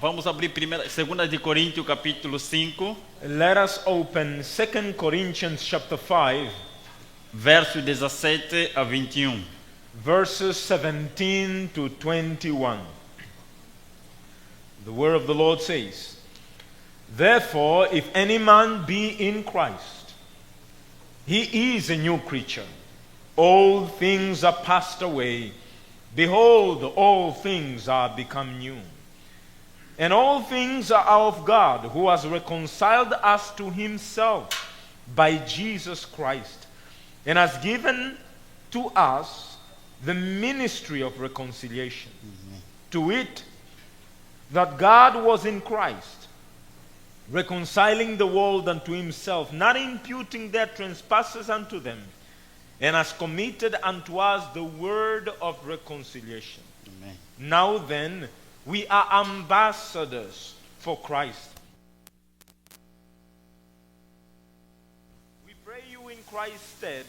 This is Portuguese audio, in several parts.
Vamos abrir 2 de Coríntios, capítulo 5, Let us open 2 Corinthians chapter 5, versos 17 a 21. verses 17 to 21. The word of the Lord says, "Therefore, if any man be in Christ, he is a new creature. All things are passed away. Behold, all things are become new. And all things are of God, who has reconciled us to himself by Jesus Christ, and has given to us the ministry of reconciliation. To it, that God was in Christ, reconciling the world unto himself, not imputing their trespasses unto them, and has committed unto us the word of reconciliation. Amém. Now then, we are ambassadors for Christ. We pray you in Christ's stead,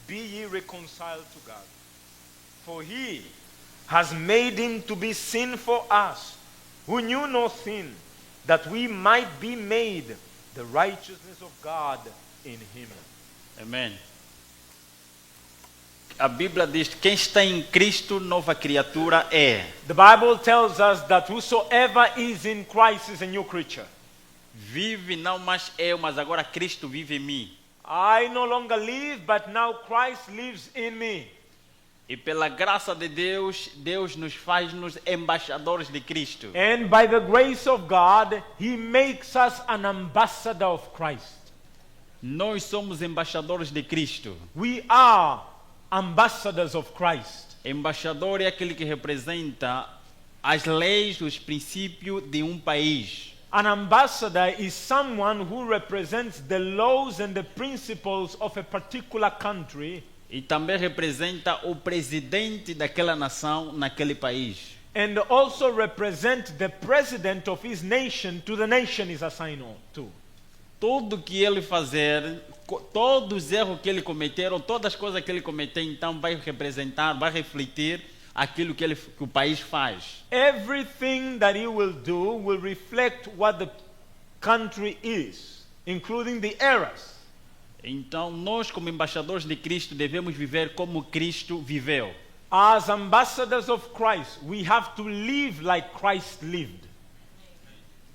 be ye reconciled to God. For he has made him to be sin for us, who knew no sin, that we might be made the righteousness of God in him." Amém. A Bíblia diz: quem está em Cristo, nova criatura é. The Bible tells us that whosoever is in Christ is a new creature. Vive não mais eu, mas agora Cristo vive em mim. I no longer live, but now Christ lives in me. E pela graça de Deus, Deus nos faz-nos embaixadores de Cristo. And by the grace of God, he makes us an ambassador of Christ. Nós somos embaixadores de Cristo. We are ambassadors of Christ. Embaixador é aquele que representa as leis, os princípios de um país. An ambassador is someone who represents the laws and the principles of a particular country, E também representa o presidente daquela nação naquele país. and also represent the president of his nation to the nation is assigned to. Tudo que ele fazer, todos os erros que ele cometer, ou todas as coisas que ele cometer, então vai representar, vai refletir aquilo que o país faz. Everything that he will do will reflect what the country is, including the errors. Então, nós como embaixadores de Cristo devemos viver como Cristo viveu. As ambassadors of Christ, we have to live like Christ lived.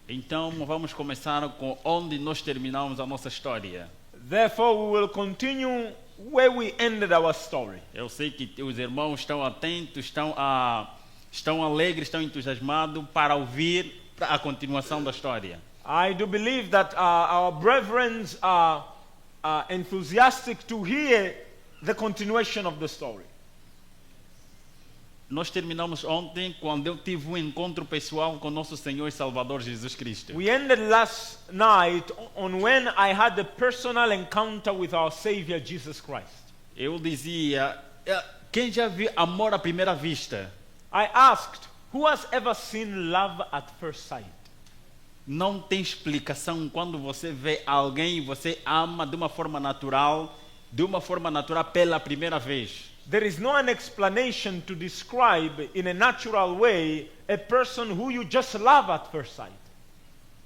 Então, vamos começar com onde nós terminamos a nossa história. Therefore, we will continue where we ended our story. Eu sei que os irmãos estão atentos, estão alegres, estão entusiasmados para ouvir a continuação da história. I do believe that our brethren are enthusiastic to hear the continuation of the story. Nós terminamos ontem quando eu tive um encontro pessoal com nosso Senhor e Salvador Jesus Cristo. We ended last night on when I had a personal encounter with our Savior Jesus Christ. Eu dizia, quem já viu amor à primeira vista? I asked, who has ever seen love at first sight? Não tem explicação quando você vê alguém e você ama de uma forma natural pela primeira vez. There is no an explanation to describe in a natural way a person who you just love at first sight.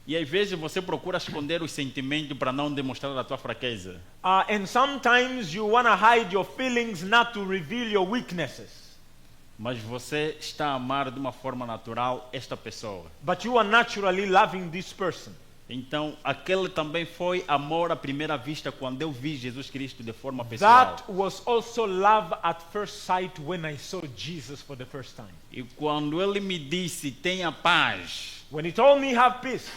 E às vezes você procura esconder os sentimentos para não demonstrar a tua fraqueza. And sometimes you want to hide your feelings not to reveal your weaknesses. Mas você está a amar de uma forma natural esta pessoa. But you are naturally loving this person. Então, aquele também foi amor à primeira vista quando eu vi Jesus Cristo de forma pessoal. That was also love at first sight when I saw Jesus for the first time. E quando ele me disse, tenha paz, When he told me have peace,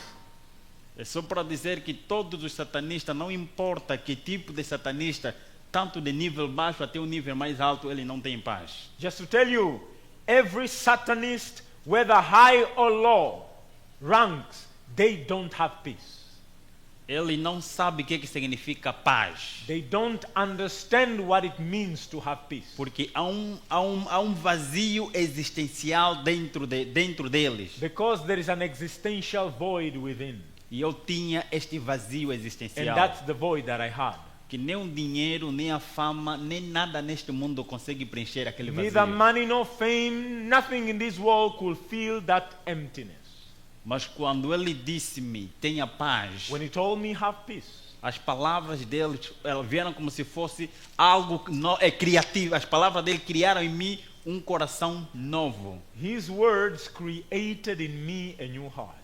é só para dizer que todos os satanistas, não importa que tipo de satanista, tanto de nível baixo até o nível mais alto, ele não tem paz. just to tell you, every Satanist, whether high or low ranks, they don't have peace. Ele não sabe o que significa paz. They don't understand what it means to have peace. Porque há um vazio existencial dentro deles. Because there is an existential void within. E eu tinha este vazio And existencial. that's the void that I had. que nem o dinheiro, nem a fama, nem nada neste mundo consegue preencher aquele Neither vazio. money nor fame, nothing in this world could fill that emptiness. Mas quando ele disse-me, tenha paz, When he told me, have peace, as palavras dele elas vieram como se fosse algo criativo. As palavras dele criaram em mim um coração novo. his words created in me a new heart.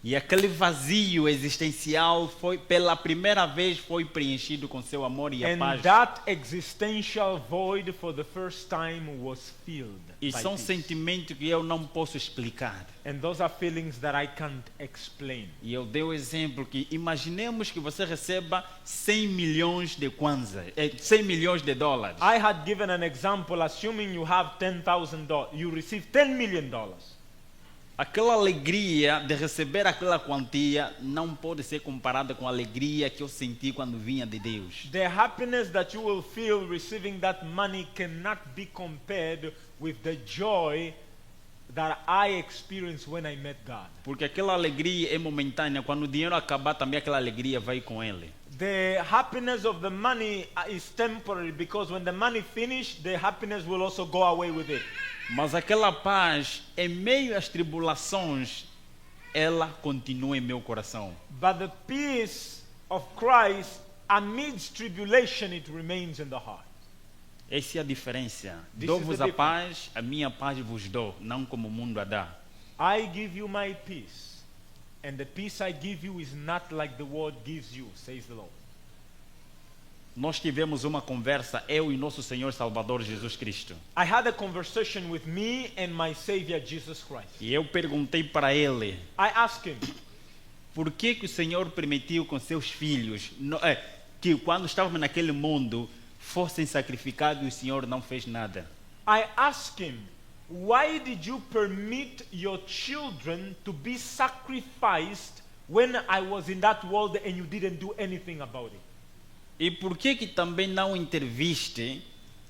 E aquele vazio existencial foi pela primeira vez foi preenchido com seu amor e a And paz. that existential void for the first time was filled E by são peace. sentimentos que eu não posso explicar. And those are feelings that I can't explain. E eu dei o exemplo que imaginemos que você receba 100 milhões de kwanza, 100 milhões de dólares. I had given an example, assuming you have $10,000, you receive $10 million. Aquela alegria de receber aquela quantia não pode ser comparada com a alegria que eu senti quando vinha de Deus. The happiness that you will feel receiving that money cannot be compared with the joy that I experienced when I met God. Porque aquela alegria é momentânea, quando o dinheiro acabar também aquela alegria vai com ele. The happiness of the money is temporary, because when the money finishes, the happiness will also go away with it. Mas aquela paz, em meio às tribulações, ela continua em meu coração. But the peace of Christ, amidst tribulation, it remains in the heart. Essa é a diferença. This Dou-vos is the a paz, a minha paz vos dou, não como o mundo a dá. I give you my peace, and the peace I give you is not like the world gives you, says the Lord. Nós tivemos uma conversa, eu e nosso Senhor Salvador Jesus Cristo. I had a conversation with me and my Savior Jesus Christ. E eu perguntei para ele, I asked him, por que o Senhor permitiu com seus filhos, que quando estávamos naquele mundo, fossem sacrificados e o Senhor não fez nada? I asked him, why did you permit your children to be sacrificed when I was in that world and you didn't do anything about it? E por que também não interviste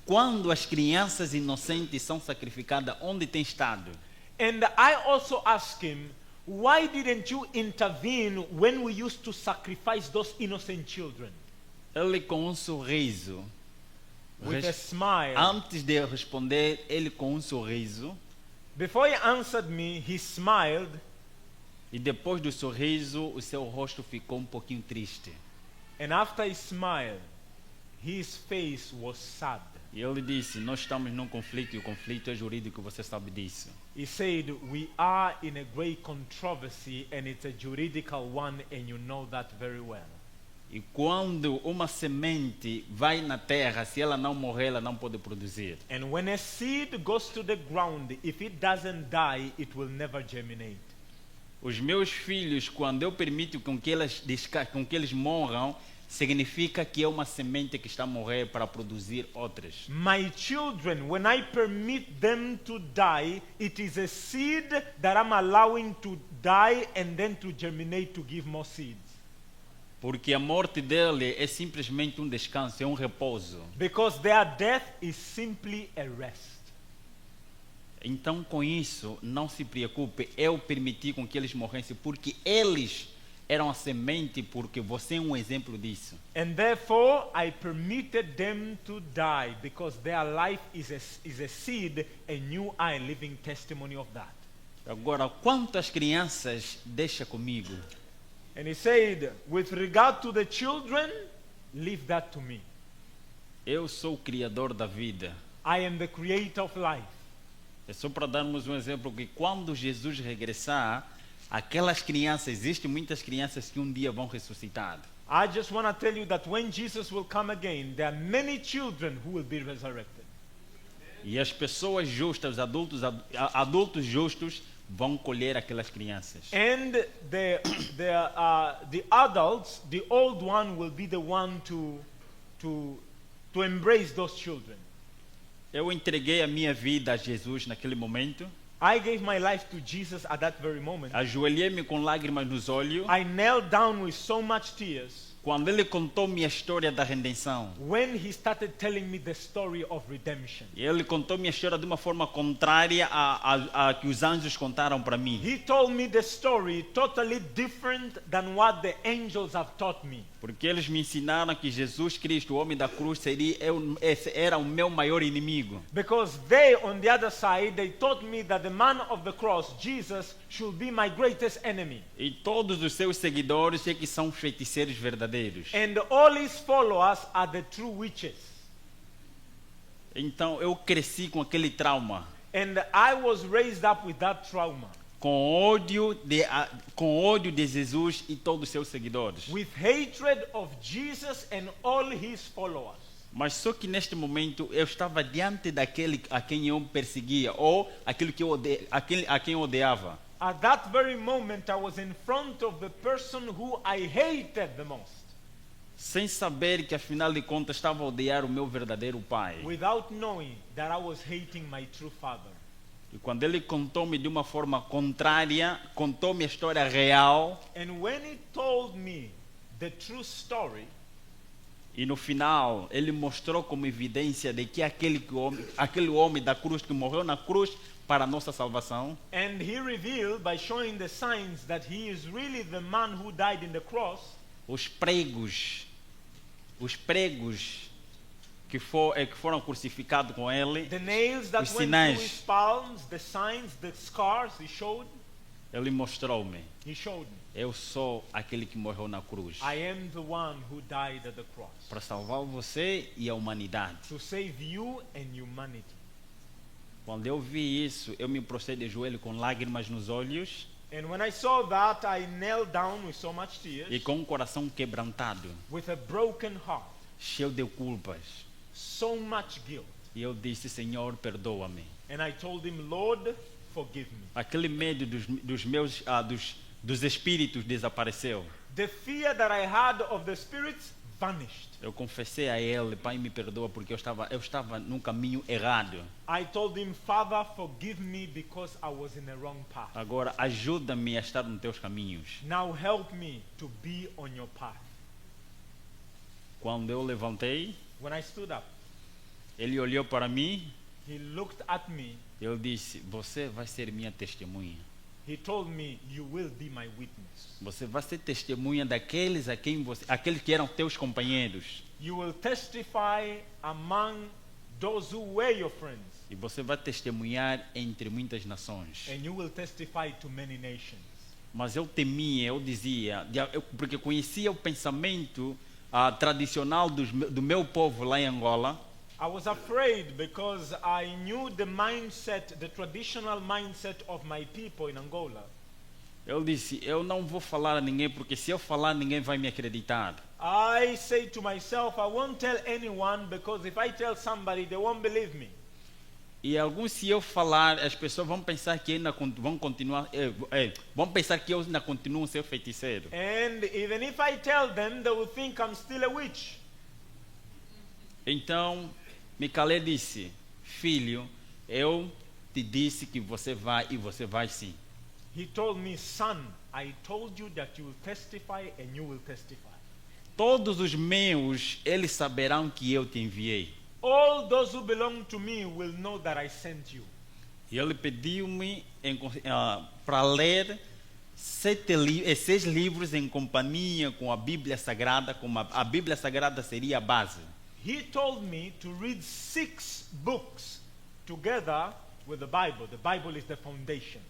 quando as crianças inocentes são sacrificadas onde tem estado? And I also asked him, why didn't you intervene when we used to sacrifice those innocent children? Ele com um sorriso, With a smile. antes de eu responder, ele com um sorriso, Before he answered me, he smiled, e depois do sorriso, o seu rosto ficou um pouquinho triste. and after he smiled, his face was sad. E ele disse, nós estamos num conflito, e o conflito é jurídico, você sabe disso. He said, we are in a great controversy, and it's a juridical one, and you know that very well. E quando uma semente vai na terra, se ela não morrer, ela não pode produzir. And when a seed goes to the ground, if it doesn't die, it will never germinate. Os meus filhos, quando eu permito com que eles morram, significa que é uma semente que está a morrer para produzir outras. My children, when I permit them to die, it is a seed that I'm allowing to die and then to germinate to give more seeds. Porque a morte dele é simplesmente um descanso, é um repouso. Because their death is simply a rest. Então, com isso, não se preocupe, eu permiti com que eles morressem, porque eles eram a semente, porque você é um exemplo disso. And therefore, I permitted them to die, because their life is a seed, and you are a living testimony of that. Agora, quantas crianças deixa comigo? And he said, with regard to the children, leave that to me. Eu sou o criador da vida. I am the creator of life. É só para darmos um exemplo que quando Jesus regressar, aquelas crianças, existem muitas crianças que um dia vão ressuscitar. I just want to tell you that when Jesus will come again, there are many children who will be resurrected. E as pessoas justas, adultos justos, vão colher aquelas crianças. And the adults, the old one will be the one to embrace those children. Eu entreguei a minha vida a Jesus naquele momento. I gave my life to Jesus at that very moment. Ajoelhei-me com lágrimas nos olhos. I knelt down with so much tears Quando ele contou minha história da redenção. when he started telling me the story of redemption. E ele contou minha história de uma forma contrária a que os anjos contaram para mim. He told me the story totally different than what the angels have taught me. Porque eles me ensinaram que Jesus Cristo, o homem da cruz, esse era o meu maior inimigo. Because they, on the other side, they taught me that the man of the cross, Jesus, should be my greatest enemy. E todos os seus seguidores é que são feiticeiros verdadeiros. And all his followers are the true witches. Então eu cresci com aquele trauma, And I was raised up with that trauma. com ódio de Jesus e todos os seus seguidores. With hatred of Jesus and all his followers. Mas só que neste momento eu estava diante daquele a quem eu perseguia, ou aquele que a quem eu odiava. At that very moment, I was in front of the person who I hated the most. Sem saber que afinal de contas estava a odiar o meu verdadeiro pai. Without knowing that I was hating my true father. E quando ele contou-me de uma forma contrária, contou-me a história real, And when he told me the true story, e no final ele mostrou como evidência de que aquele homem da cruz que morreu na cruz para a nossa salvação, and he revealed by showing the signs that he is really the man who died in the cross, os pregos que foram crucificados com ele, the nails that os went sinais. through his palms, the signs, the scars, ele mostrou-me. he showed me. Eu sou aquele que morreu na cruz I am the one who died at the cross para salvar você e a humanidade. to save you and humanity. Quando eu vi isso, eu me prostrei de joelho com lágrimas nos olhos And when I saw that, I knelt down with so much e tears, com um coração quebrantado, with a broken heart, cheio de culpas. so much guilt. E eu disse, Senhor, perdoa-me. And I told him, Lord, forgive me. Aquele medo dos espíritos desapareceu. The fear that I had of the spirits vanished. Eu confessei a ele, Pai, me perdoa porque eu estava num caminho errado. I told him, Father, forgive me because I was in the wrong path. Agora ajuda-me a estar nos teus caminhos. Now help me to be on your path. Quando eu levantei, When I stood up, ele olhou para mim, he looked at me. eu disse, você vai ser minha testemunha. He told me, you will be my witness. Você vai ser testemunha aqueles que eram teus companheiros. You will testify among those who were your friends. E você vai testemunhar entre muitas nações. And you will testify to many nations. Mas eu temia, eu dizia, porque conhecia o pensamento tradicional do meu povo lá em Angola. I was afraid because I knew the mindset, the traditional mindset of my people in Angola. Eu disse, eu não vou falar a ninguém, porque se eu falar, ninguém vai me acreditar. I say to myself, I won't tell anyone because if I tell somebody, they won't believe me. E alguns, se eu falar, as pessoas vão pensar que ainda vão continuar, vão pensar que eu ainda continuo a ser feiticeiro. And even if I tell them, they will think I'm still a witch. Então, Micael disse, filho, eu te disse que você vai e você vai sim. He told me, son, I told you that you will testify and you will testify. Todos os meus, eles saberão que eu te enviei. All those who belong to me will know that I sent you. E ele pediu-me para ler 6 livros em companhia com a Bíblia Sagrada, como a Bíblia Sagrada seria a base. He told me to read 6 books together with the Bible. The Bible is the foundation.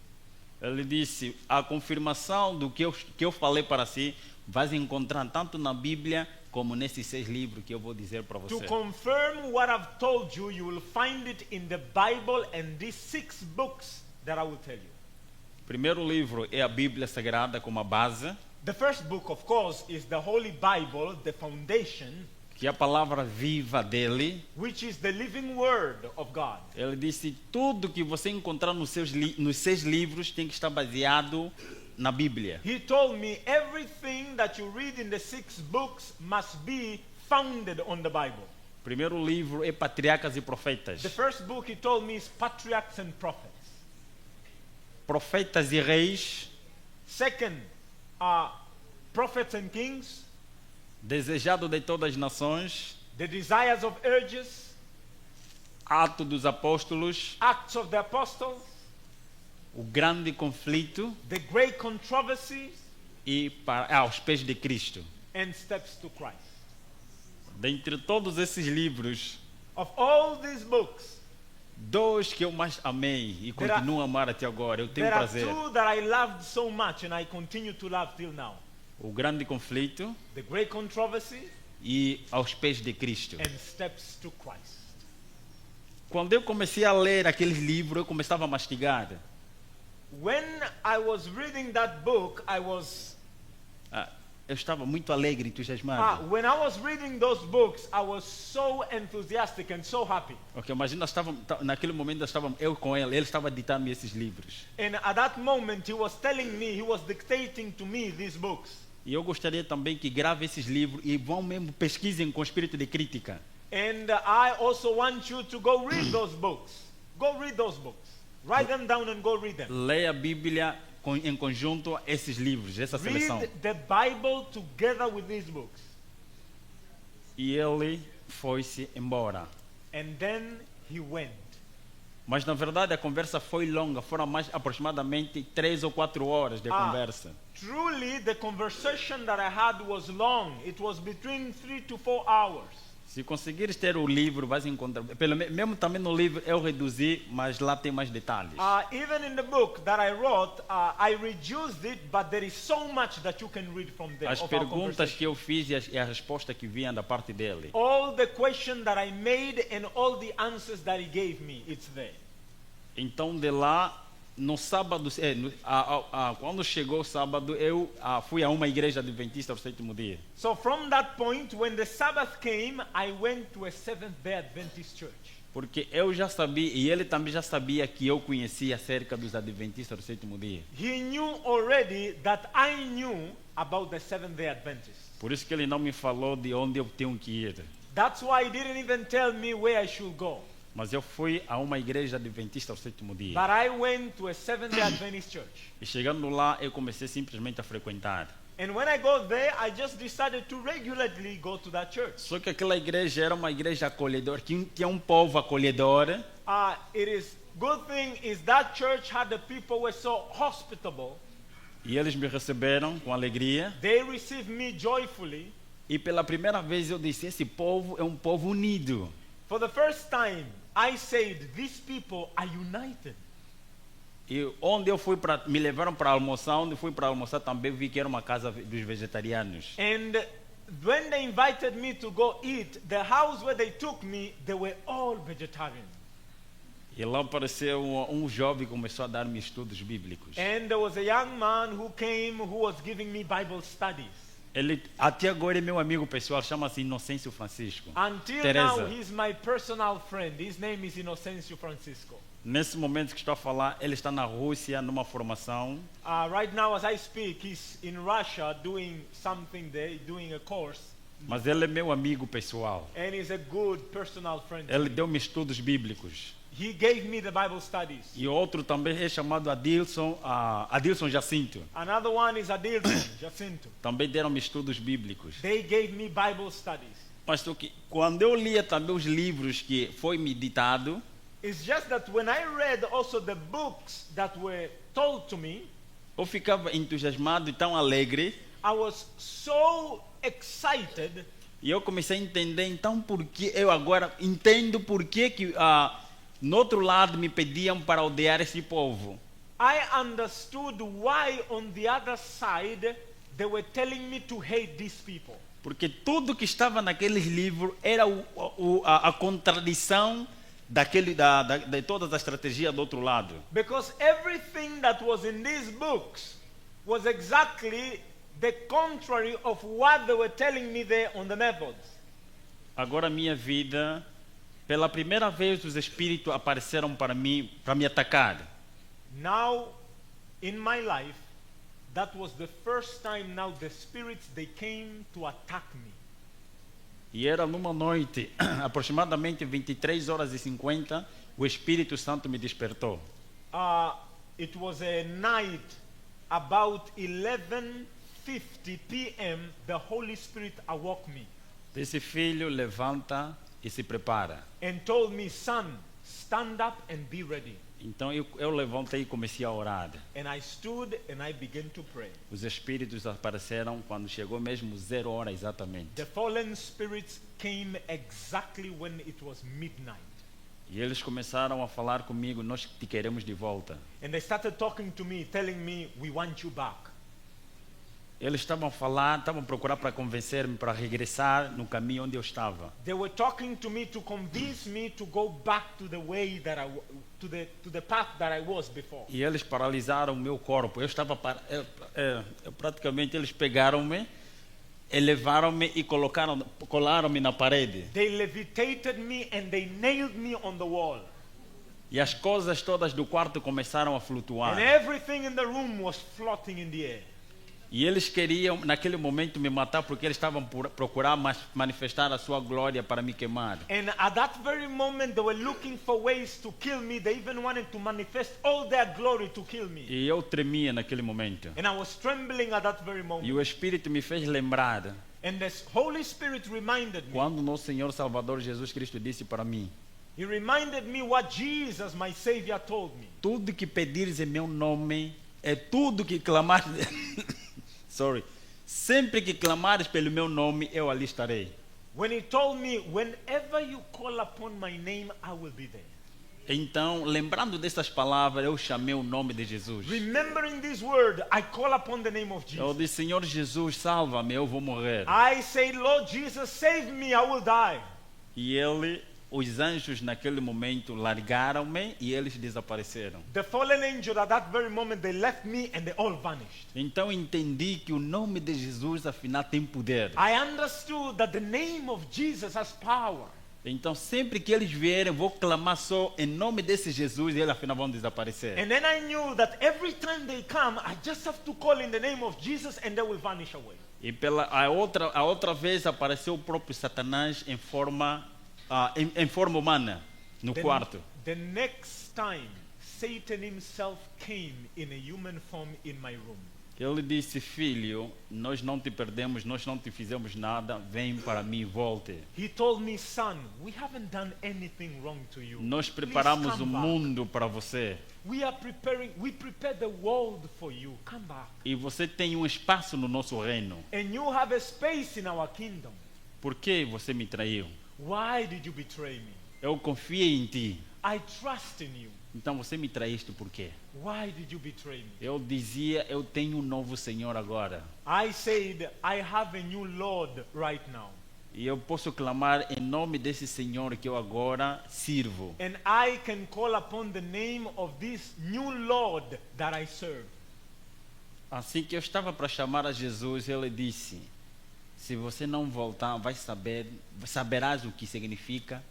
Ele disse, a confirmação do que eu falei para si, vais encontrar tanto na Bíblia como nesses 6 livros que eu vou dizer para você. To confirm what I've told you, you will find it in the Bible and these 6 books that I will tell you. O primeiro livro é a Bíblia Sagrada como a base, The first book, of course, is the Holy Bible, the foundation, que é a palavra viva dele. which is the living word of God. Ele disse, tudo que você encontrar nos 6 livros tem que estar baseado na Bíblia. He told me everything that you read in the 6 books must be founded on the Bible. O primeiro livro é Patriarcas e Profetas. The first book he told me is Patriarchs and Prophets. Profetas e Reis, Second, Prophets and Kings, Desejado de todas as nações, The Desires of Urges, Atos dos Apóstolos, Acts of the Apostles, O Grande Conflito The Great Controversies, e Aos Pés de Cristo. and Steps to Christ. Dentre todos esses livros, Of all these books, dois que eu mais amei e There are- continuo a amar até agora, eu tenho there are prazer. two that I loved so much and I continue to love till now. O Grande Conflito The Great Controversy e Aos Pés de Cristo. and Steps to Christ. Quando eu comecei a ler aqueles livros, eu começava a mastigar. When I was reading that book, Eu estava muito alegre, entusiasmado. when I was reading those books, I was so enthusiastic and so happy. Ok, imagina, naquele momento eu com ele estava ditando esses livros. And at that moment, he was telling me, he was dictating to me these books. E eu gostaria também que grave esses livros e vão mesmo pesquisem com espírito de crítica. And I also want you to go read those books. Go read those books. Write them down and go read them. Leia a Bíblia em conjunto a esses livros, essa seleção. Read the Bible together with these books. E ele foi-se embora. And then he went. Mas na verdade a conversa foi longa, foram mais aproximadamente 3 ou 4 horas de conversa. Truly, the conversation that I had was long. It was between 3 to 4 hours. Se conseguires ter o livro, vais encontrar. Mesmo também no livro eu reduzi, mas lá tem mais detalhes. Even in the book that I wrote, I reduced it, but there is so much that you can read from there. As of our perguntas conversation. que eu fiz e a resposta que vinha da parte dele. All the question that I made and all the answers that he gave me, it's there. Então de lá, no sábado, quando chegou o sábado, eu fui a uma igreja adventista ao sétimo dia. So from that point, when the Sabbath came, I went to a Seventh-day Adventist church. Porque eu já sabia, e ele também já sabia que eu conhecia acerca dos adventistas do sétimo dia. He knew already that I knew about the Seventh-day Adventists. Por isso que ele não me falou de onde eu tenho que ir. That's why he didn't even tell me where I should go. Mas eu fui a uma igreja adventista ao sétimo dia. But I went to a Seventh-day Adventist church. E chegando lá, eu comecei simplesmente a frequentar. And when I go there, I just decided to regularly go to that church. Só que aquela igreja era uma igreja acolhedora, tinha um povo acolhedor. Good thing is that church had the people were so hospitable. E eles me receberam com alegria. They received me joyfully. E pela primeira vez eu disse, esse povo é um povo unido. For the first time, I said, these people are united. E onde eu fui me levaram para almoçar, onde fui para almoçar também vi que era uma casa dos vegetarianos. And when they invited me to go eat, the house where they took me, they were all vegetarian. E lá apareceu um jovem que começou a dar-me estudos bíblicos. And there was a young man who came who was giving me Bible studies. Ele até agora é meu amigo pessoal, chama-se Inocêncio Francisco. Until Teresa. now, he's my personal friend. His name is Inocêncio Francisco. Nesse momento que estou a falar, ele está na Rússia numa formação. Right now, as I speak, he's in Russia doing something there, doing a course. Mas ele é meu amigo pessoal. And he's a good personal friend. to Ele me. deu-me estudos bíblicos. He gave me the Bible studies. E outro também é chamado Adilson Jacinto. Another one is Adilson Jacinto. Também deram-me estudos bíblicos. They gave me Bible studies. Mas quando eu lia também os livros que foi me ditado, It's just that when I read also the books that were told to me, eu ficava entusiasmado e tão alegre. I was so excited. E eu comecei a entender, então, por que eu agora entendo por que no outro lado me pediam para odiar esse povo. I understood why on the other side they were telling me to hate these people. Porque tudo que estava naqueles livros era a contradição de todas as estratégias do outro lado. Because everything that was in these books was exactly the contrary of what they were telling me there on the methods. Agora minha vida, pela primeira vez os espíritos apareceram para mim, para me atacar. Now, in my life, that was the first time now the spirits they came to attack me. E era numa noite, aproximadamente 23h50, o Espírito Santo me despertou. It was a night about 11:50 p.m. The Holy Spirit awoke me Disse, filho, levanta e se prepara. and told me, son, stand up and be ready. Então eu levantei e comecei a orar. And I stood and I began to pray. Os espíritos apareceram quando chegou mesmo 0 hora exatamente. The fallen spirits came exactly when it was midnight. E eles começaram a falar comigo, nós te queremos de volta. And they started talking to me, telling me, we want you back. Eles estavam a falar, estavam a procurar para convencer-me para regressar no caminho onde eu estava. They were talking to me to convince me to go back to the way that to the path that I was before. E eles paralisaram o meu corpo. Eu estava praticamente eles pegaram-me, elevaram-me e colaram-me na parede. They levitated me and they nailed me on the wall. E as coisas todas do quarto começaram a flutuar. And everything in the room was floating in the air. E eles queriam, naquele momento, me matar porque eles estavam procurar manifestar a sua glória para me queimar. And at that very moment they were looking for ways to kill me. They even wanted to manifest all their glory to kill me. E eu tremia naquele momento. And I was trembling at that very E moment. o Espírito me fez lembrar And the Holy Spirit reminded me. quando nosso Senhor Salvador Jesus Cristo disse para mim: He reminded me what Jesus, my Savior, told me. tudo que pedires em meu nome, é tudo que clamares. Sorry. Sempre que clamares pelo meu nome, eu ali estarei. When he told me, whenever you call upon my name, I will be there. Então, lembrando dessas palavras, eu chamei o nome de Jesus. Remembering this word, I call upon the name of Eu Jesus. disse: Senhor Jesus, salva-me, eu vou morrer. I say, Lord Jesus, save me, I will die. E os anjos naquele momento largaram-me e eles desapareceram. The fallen angel at that very moment, they left me and they all vanished. Então entendi que o nome de Jesus afinal tem poder. I understood that the name of Jesus has power. Então sempre que eles vierem, vou clamar só em nome desse Jesus e eles afinal vão desaparecer. And then I knew that every time they come, I just have to call in the name of Jesus and they will vanish away. E a outra vez apareceu o próprio Satanás em forma humana no quarto. The next time, Satan himself came in a human form in my room. Ele disse: filho, nós não te perdemos, nós não te fizemos nada, vem para mim, volte. He told me, son, we haven't done anything wrong to you. Nós Please preparamos come o back. mundo para você. We prepared the world for you. Come back. E você tem um espaço no nosso reino. And you have a space in our kingdom. Por que você me traiu? Why did you betray me? Eu confiei em ti. I trust in you. Então você me traíste por quê? Why did you betray me? Eu dizia: eu tenho um novo Senhor agora. I said, I have a new Lord right now. E eu posso clamar em nome desse Senhor que eu agora sirvo. And I can call upon the name of this new Lord that I serve. Assim que eu estava para chamar a Jesus, ele disse: se você não voltar, saberás o que significa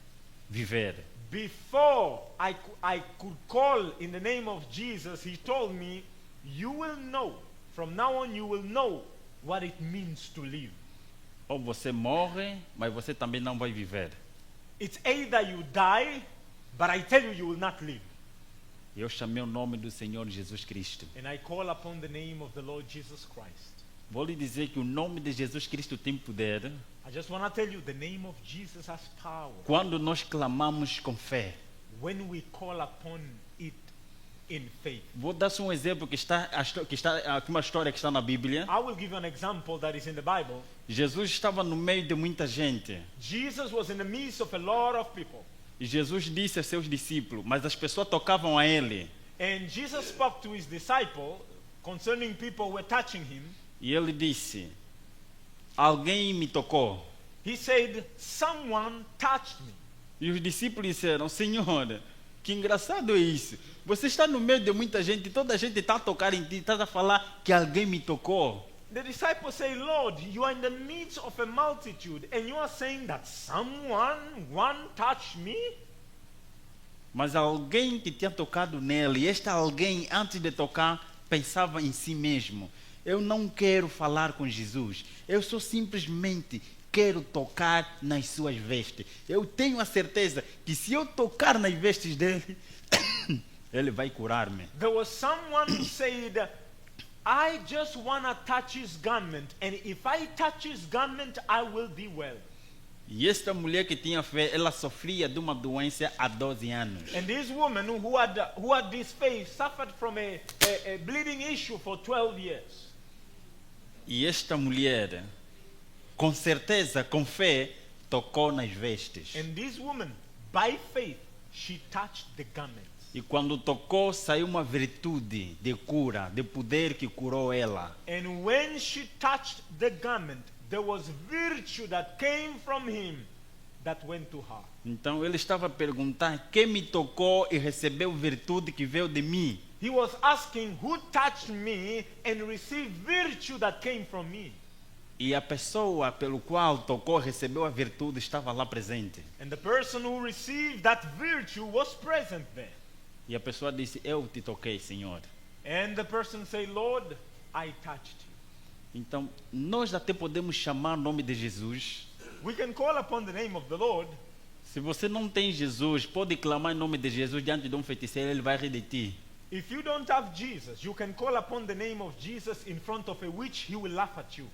viver. Before I could call in the name of Jesus, he told me, you will know, from now on you will know what it means to live. Ou você morre, mas você também não vai viver. It's either you die, but I tell you, you will not live. Eu chamei o nome do Senhor Jesus Cristo. And I call upon the name of the Lord Jesus Christ. Vou lhe dizer que o nome de Jesus Cristo tem poder. I just want to tell you, the name of Jesus has power. Quando nós clamamos com fé. When we call upon it in faith. Vou dar só um exemplo que está uma história que está na Bíblia. I will give you an example that is in the Bible. Jesus estava no meio de muita gente. Jesus was in the midst of a lot of people. E Jesus disse a seus discípulos, mas as pessoas tocavam a ele. And Jesus spoke to his disciple concerning people who were touching him. E ele disse: alguém me tocou. He said, someone touched me. E os discípulos disseram: Senhor, que engraçado é isso. Você está no meio de muita gente, toda a gente está a tocar em ti, está a falar que alguém me tocou. The disciples say, Lord, you are in the midst of a multitude and you are saying that one touched me? Mas alguém que tinha tocado nele, e este alguém, antes de tocar, pensava em si mesmo: eu não quero falar com Jesus, eu só simplesmente quero tocar nas suas vestes. Eu tenho a certeza que se eu tocar nas vestes dele, ele vai curar-me. There was someone who said, I just want to touch his garment, and if I touch his garment, I will be well. E esta mulher que tinha fé, ela sofria de uma doença há 12 anos. And this woman who had this faith suffered from a bleeding issue for 12 years. E esta mulher, com certeza, com fé, tocou nas vestes. And this woman, by faith, she touched the garment. E quando tocou, saiu uma virtude de cura, de poder que curou ela. And when she touched the garment, there was virtue that came from him that went to her. Então ele estava a perguntar: quem me tocou e recebeu virtude que veio de mim? He was asking who touched me and received virtue that came from me. E a pessoa pelo qual tocou, recebeu a virtude, estava lá presente. And the person who received that virtue was present there. E a pessoa disse: eu te toquei, Senhor. And the person said, Lord, I touched you. Então, nós até podemos chamar o nome de Jesus. We can call upon the name of the Lord. Se você não tem Jesus, pode clamar em nome de Jesus diante de um feiticeiro, ele vai rir de ti. If you don't have Jesus, you can call upon the name of Jesus in front of a witch, he will laugh at you.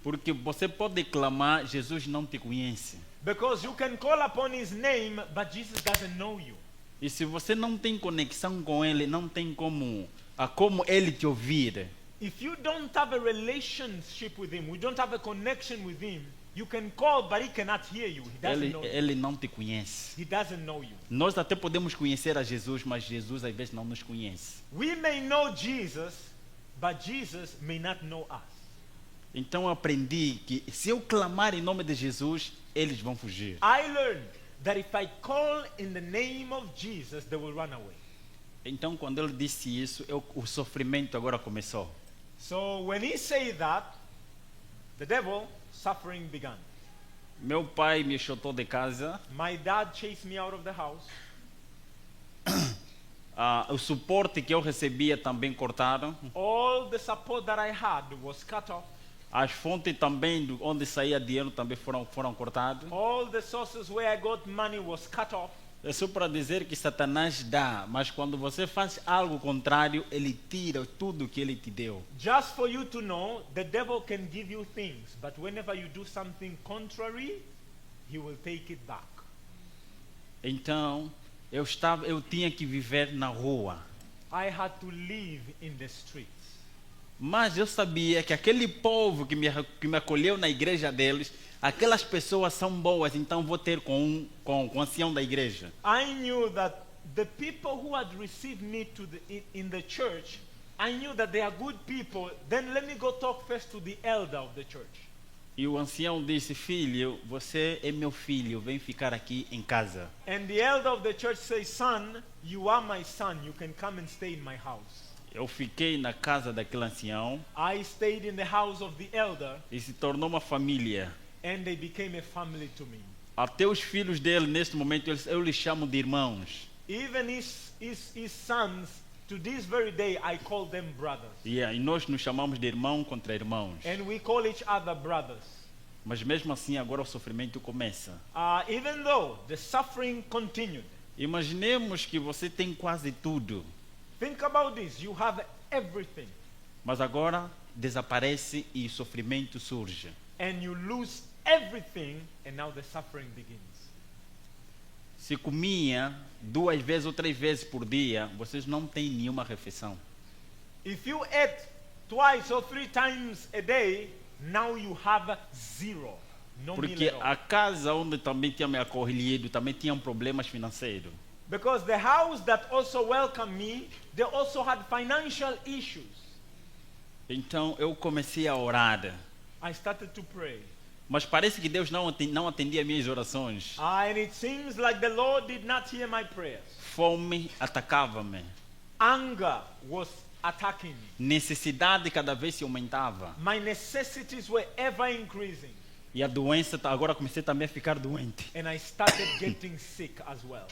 Porque você pode clamar, Jesus não te conhece. Because you can call upon his name, but Jesus doesn't know you. E se você não tem conexão com ele, não tem como ele te ouvir. If you don't have a relationship with him, we don't have a connection with him, you can call, but he cannot hear you. He doesn't know you. Ele não te conhece. He doesn't know you. Nós até podemos conhecer a Jesus, mas Jesus às vezes não nos conhece. We may know Jesus, but Jesus may not know us. Então eu aprendi que se eu clamar em nome de Jesus, eles vão fugir. I learned that if I call in the name of Jesus, they will run away. Então quando ele disse isso, o sofrimento agora começou. So when he said that, the devil suffering began. Meu pai me chutou de casa. My dad chased me out of the house. O suporte que eu recebia também cortaram. All the support that I had was cut off. As fontes também onde saía dinheiro também foram cortadas. All the sources where I got money was cut off. É só para dizer que Satanás dá, mas quando você faz algo contrário, ele tira tudo que ele te deu. Just for you to know, the devil can give you things, but whenever you do something contrary, he will take it back. Então, eu tinha que viver na rua. I had to live in the streets. Mas eu sabia que aquele povo que me acolheu na igreja deles, aquelas pessoas são boas, então vou ter com o ancião da igreja. I knew that the people who had received me in the church, I knew that they are good people. Then let me go talk first to the elder of the church. E o ancião disse: filho, você é meu filho, vem ficar aqui em casa. And the elder of the church says, son, you are my son, you can come and stay in my house. Eu fiquei na casa daquele ancião. I stayed in the house of the elder. E se tornou uma família. And they became a family to me. Até os filhos dele, neste momento, eu lhes chamo de irmãos. Even his sons, to this very day, I call them brothers. E nós nos chamamos de irmão contra irmãos. And we call each other brothers. Mas mesmo assim, agora o sofrimento começa. Even though the suffering continued. Imaginemos que você tem quase tudo. Think about this, you have everything. Mas agora desaparece e o sofrimento surge. And you lose everything, and now the suffering begins. Se comia 2 vezes ou 3 vezes por dia, vocês não têm nenhuma refeição. If you ate 2 or 3 times a day, now you have zero. No Porque meal at all. a casa onde também tinha me acolhido também tinha problemas financeiros. Because the house that also welcomed me, they also had financial issues. Então eu comecei a orar. I started to pray. Mas parece que Deus não atendia minhas orações. And it seems like the Lord did not hear my prayers. Fome atacava-me. Anger was attacking me. Necessidade cada vez se aumentava. My necessities were ever increasing. E a doença, agora comecei também a ficar doente. And I started getting sick as well.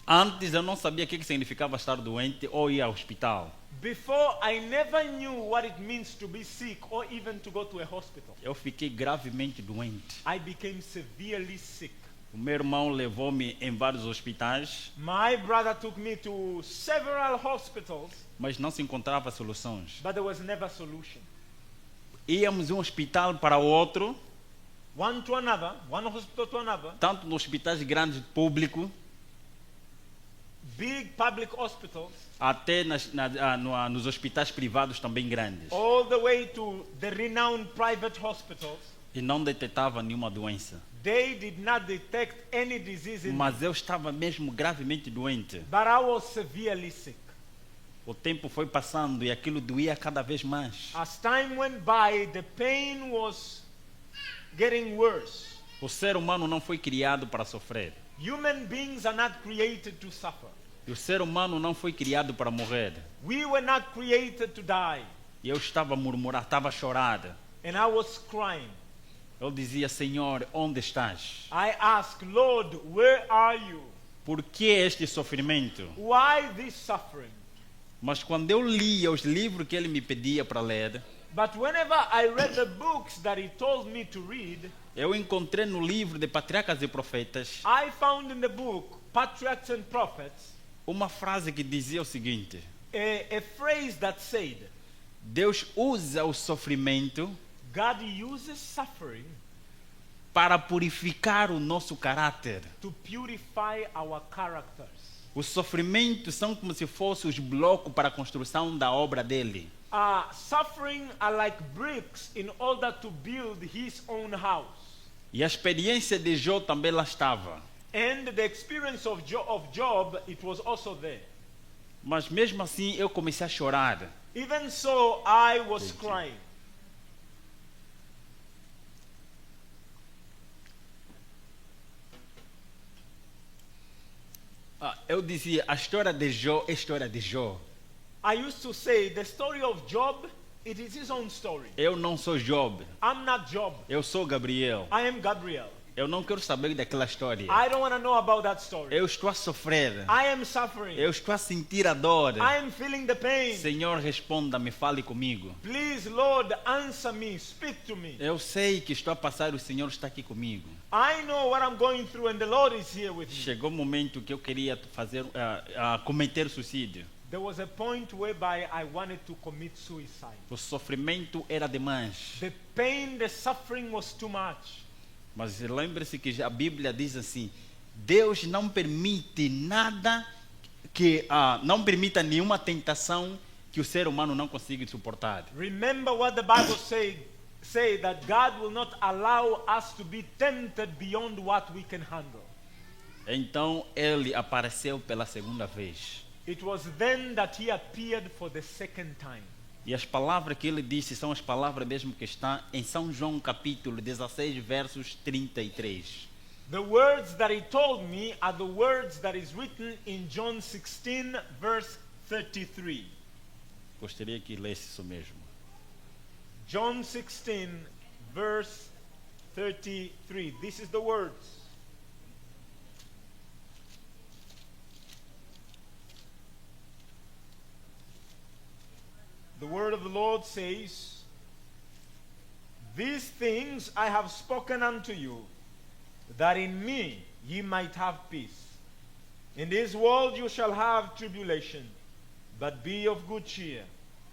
Antes eu não sabia o que significava estar doente ou ir ao hospital. Before, I never knew what it means to be sick or even to go to a hospital. Eu fiquei gravemente doente. I became severely sick. O meu irmão levou-me em vários hospitais, My brother took me to several hospitals, mas não se encontrava soluções. but there was never a solution. Íamos de um hospital para o outro, one to another, one hospital to another, tanto nos hospitais grandes públicos, big public hospitals, até nos hospitais privados também grandes. all the way to the renowned private hospitals. E não detectava nenhuma doença. They did not detect any disease in me, Mas eu estava mesmo gravemente doente. but I was severely sick. O tempo foi passando e aquilo doía cada vez mais. As time went by, the pain was getting worse. O ser humano não foi criado para sofrer. Human beings are not created to suffer. E o ser humano não foi criado para morrer. We were not created to die. E eu estava a murmurar, estava a chorar. And I was crying. Eu dizia, Senhor, onde estás? I asked, Lord, where are you? Por que este sofrimento? Why this suffering? Mas quando eu lia os livros que ele me pedia para ler, But whenever I read the books that he told me to read, eu encontrei no livro de Patriarcas e Profetas I found in the book, Patriarchs and Prophets, uma frase que dizia o seguinte: a phrase that said, Deus usa o sofrimento God uses suffering para purificar o nosso caráter. to purify our characters. Os sofrimentos são como se fossem os blocos para a construção da obra dele. Suffering are like bricks in order to build his own house. E a experiência de Jó também lá estava. And the experience of Job, it was also there. Mas mesmo assim eu comecei a chorar. Even so, I was crying. Eu dizia, a história de Jó é a história de Jó. I used to say, the story of Job, it is his own story. Eu não sou Job, I'm not Job. eu sou Gabriel. I am Gabriel. Eu não quero saber daquela história. I don't want to know about that story. Eu estou a sofrer. I am suffering. Eu estou a sentir a dor. I am feeling the pain. Senhor, responda-me, fale comigo. Please, Lord, answer me. Speak to me. Eu sei que estou a passar, o Senhor está aqui comigo. I know what I'm going through and the Lord is here with me. Chegou o momento que eu queria cometer suicídio. There was a point whereby I wanted to commit suicide. O sofrimento era demais. The pain, the suffering was too much. Mas lembre-se que a Bíblia diz assim: Deus não permite nada não permita nenhuma tentação que o ser humano não consiga suportar. Remember what the Bible say that God will not allow us to be tempted beyond what we can handle. Então ele apareceu pela segunda vez. It was then that he appeared for the second time. E as palavras que ele disse são as palavras mesmo que estão em São João capítulo 16, versos 33. The words that he told me are the words that is written in John 16 verse 33. Gostaria que lesse isso mesmo. John 16 verse 33. This is the words. The word of the Lord says, These things I have spoken unto you, that in me ye might have peace. In this world you shall have tribulation, but be of good cheer.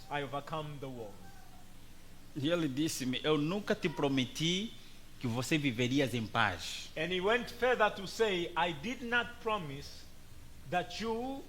I overcome the world. E ele disse-me: Eu nunca te prometi que você viverias em paz. And he went further to say, I did not promise that you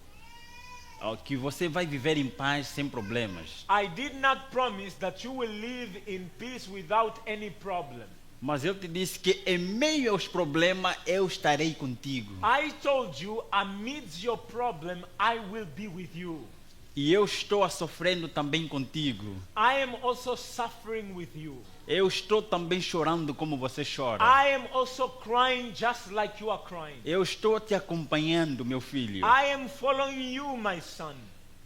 Que você vai viver em paz sem problemas. I did not promise that you will live in peace without any problem. Mas eu te disse que em meio aos problemas eu estarei contigo. I told you, amidst your problem, I will be with you. E eu estou sofrendo também contigo. I am also suffering with you. Eu estou também chorando como você chora. I am also crying just like you are crying. Eu estou te acompanhando, meu filho. I am following you, my son.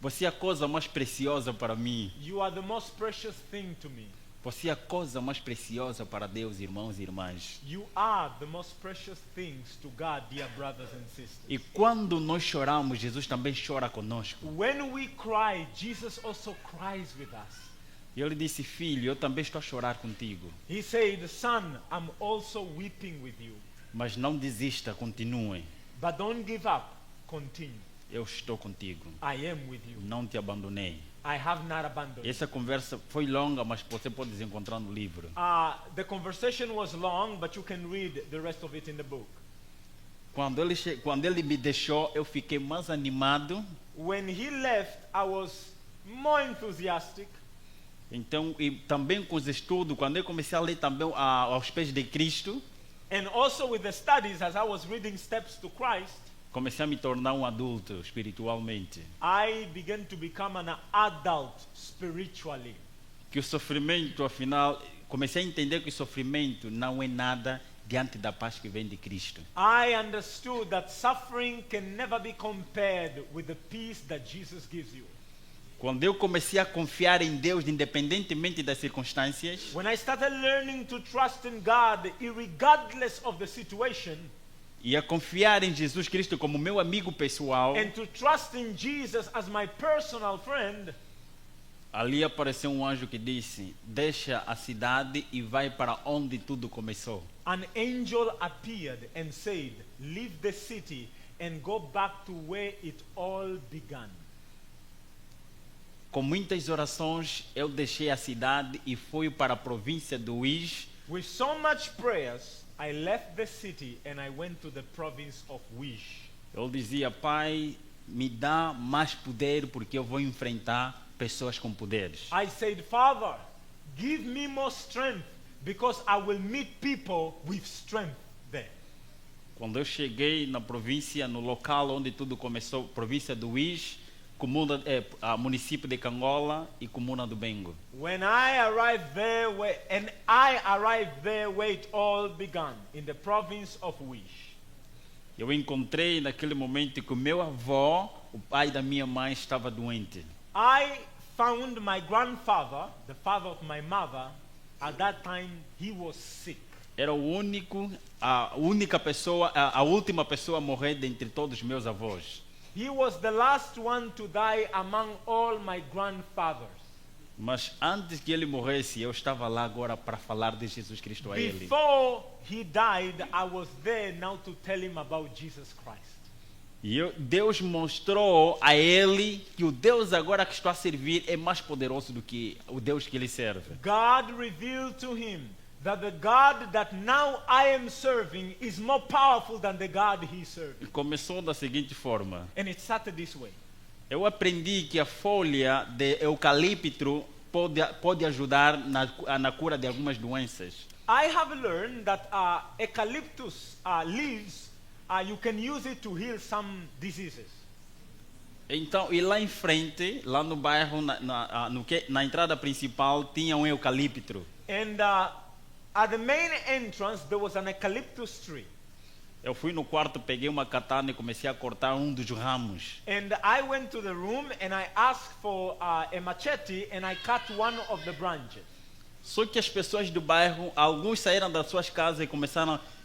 Você é a coisa mais preciosa para mim. You are the most precious thing to me. Você é a coisa mais preciosa para Deus, irmãos e irmãs. You are the most precious things to God, dear brothers and sisters. E quando nós choramos, Jesus também chora conosco. When we cry, Jesus also cries with us. E ele disse: Filho, eu também estou a chorar contigo. He said, Son, I'm also weeping with you. Mas não desista, continue. But don't give up, continue. Eu estou contigo. I am with you. Não te abandonei. I have not abandoned you. Essa conversa foi longa, mas você pode encontrar no livro. The conversation was long, but you can read the rest of it in the book. Quando ele me deixou, eu fiquei mais animado. When he left, I was more enthusiastic. Então, e também com os estudos, quando eu comecei a ler também aos pés de Cristo, And also with the studies, as I was reading Steps to Christ, comecei a me tornar um adulto espiritualmente. I began to become an adult spiritually. Que o sofrimento, afinal, comecei a entender que o sofrimento não é nada diante da paz que vem de Cristo. I understood that suffering can never be compared with the peace that Jesus gives you. Quando eu comecei a confiar em Deus, independentemente das circunstâncias, When I started learning to trust in God, irregardless of the situation, e a confiar em Jesus Cristo como meu amigo pessoal, and to trust in Jesus as my personal friend, ali apareceu um anjo que disse: deixa a cidade e vai para onde tudo começou. an angel appeared and said, "Leave the city and go back to where it all began." Com muitas orações, eu deixei a cidade e fui para a província do Uís. With so much prayers, I left the city and I went to the province of Wish. Eu dizia: Pai, me dá mais poder porque eu vou enfrentar pessoas com poderes. I said, "Father, give me more strength because I will meet people with strength there." Quando eu cheguei na província, no local onde tudo começou, província do Uís, município de Cangola e comuna do Bengo. When I arrived there, where it all began, in the province of Wish. Eu encontrei naquele momento que o meu avô, o pai da minha mãe, estava doente. I found my grandfather, the father of my mother. At that time, he was sick. Era a única pessoa, a última pessoa a morrer dentre todos os meus avós. He was the last one to die among all my grandfathers. Mas antes que ele morresse, eu estava lá agora para falar de Jesus Cristo a ele. Before he died, I was there now to tell him about Jesus Christ. E Deus mostrou a ele que o Deus agora que estou a servir é mais poderoso do que o Deus que ele serve. God revealed to him that the God that now I am serving is more powerful than the God he served. E começou da seguinte forma. And it started this way. Eu aprendi que a folha de eucalipto pode ajudar na cura de algumas doenças. I have learned that eucalyptus leaves, you can use it to heal some diseases. Então, e lá em frente, lá no bairro, na entrada principal, tinha um eucalipto. And at the main entrance, there was an eucalyptus tree. Eu fui no quarto, peguei uma katana e comecei a cortar um dos ramos. And I went to the room and I asked for a machete and I cut one of the branches. Só que as pessoas do bairro, alguns saíram das suas casas e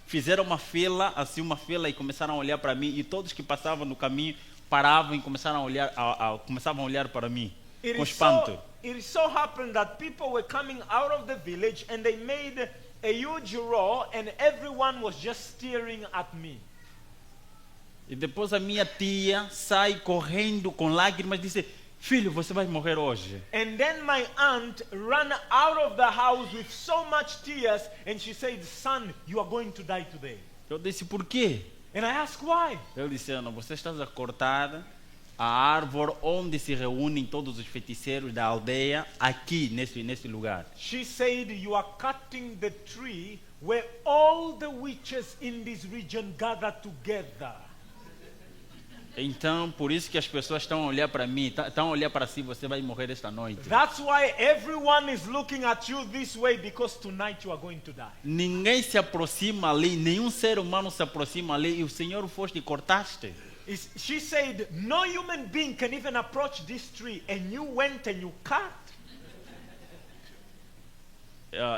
fizeram uma fila e começaram a olhar para mim, e todos que passavam no caminho paravam e começavam a olhar para mim com espanto. It so happened that people were coming out of the village and they made a huge roar and everyone was just staring at me. E depois a minha tia sai correndo com lágrimas e disse: filho, você vai morrer hoje. And then my aunt ran out of the house with so much tears and she said, "Son, you are going to die today." Eu disse: por quê? And I asked why. Ele disse: não, você está a cortar a árvore onde se reúnem todos os feiticeiros da aldeia, aqui nesse lugar. She said, "You are cutting the tree where all the witches in this region gather together." Então, por isso que as pessoas estão a olhar para mim, estão a olhar para si, você vai morrer esta noite. That's why everyone is looking at you this way, because tonight you are going to die. Ninguém se aproxima ali, nenhum ser humano se aproxima ali, e o Senhor foste e cortaste. She said, "No human being can even approach this tree, and you went and you cut."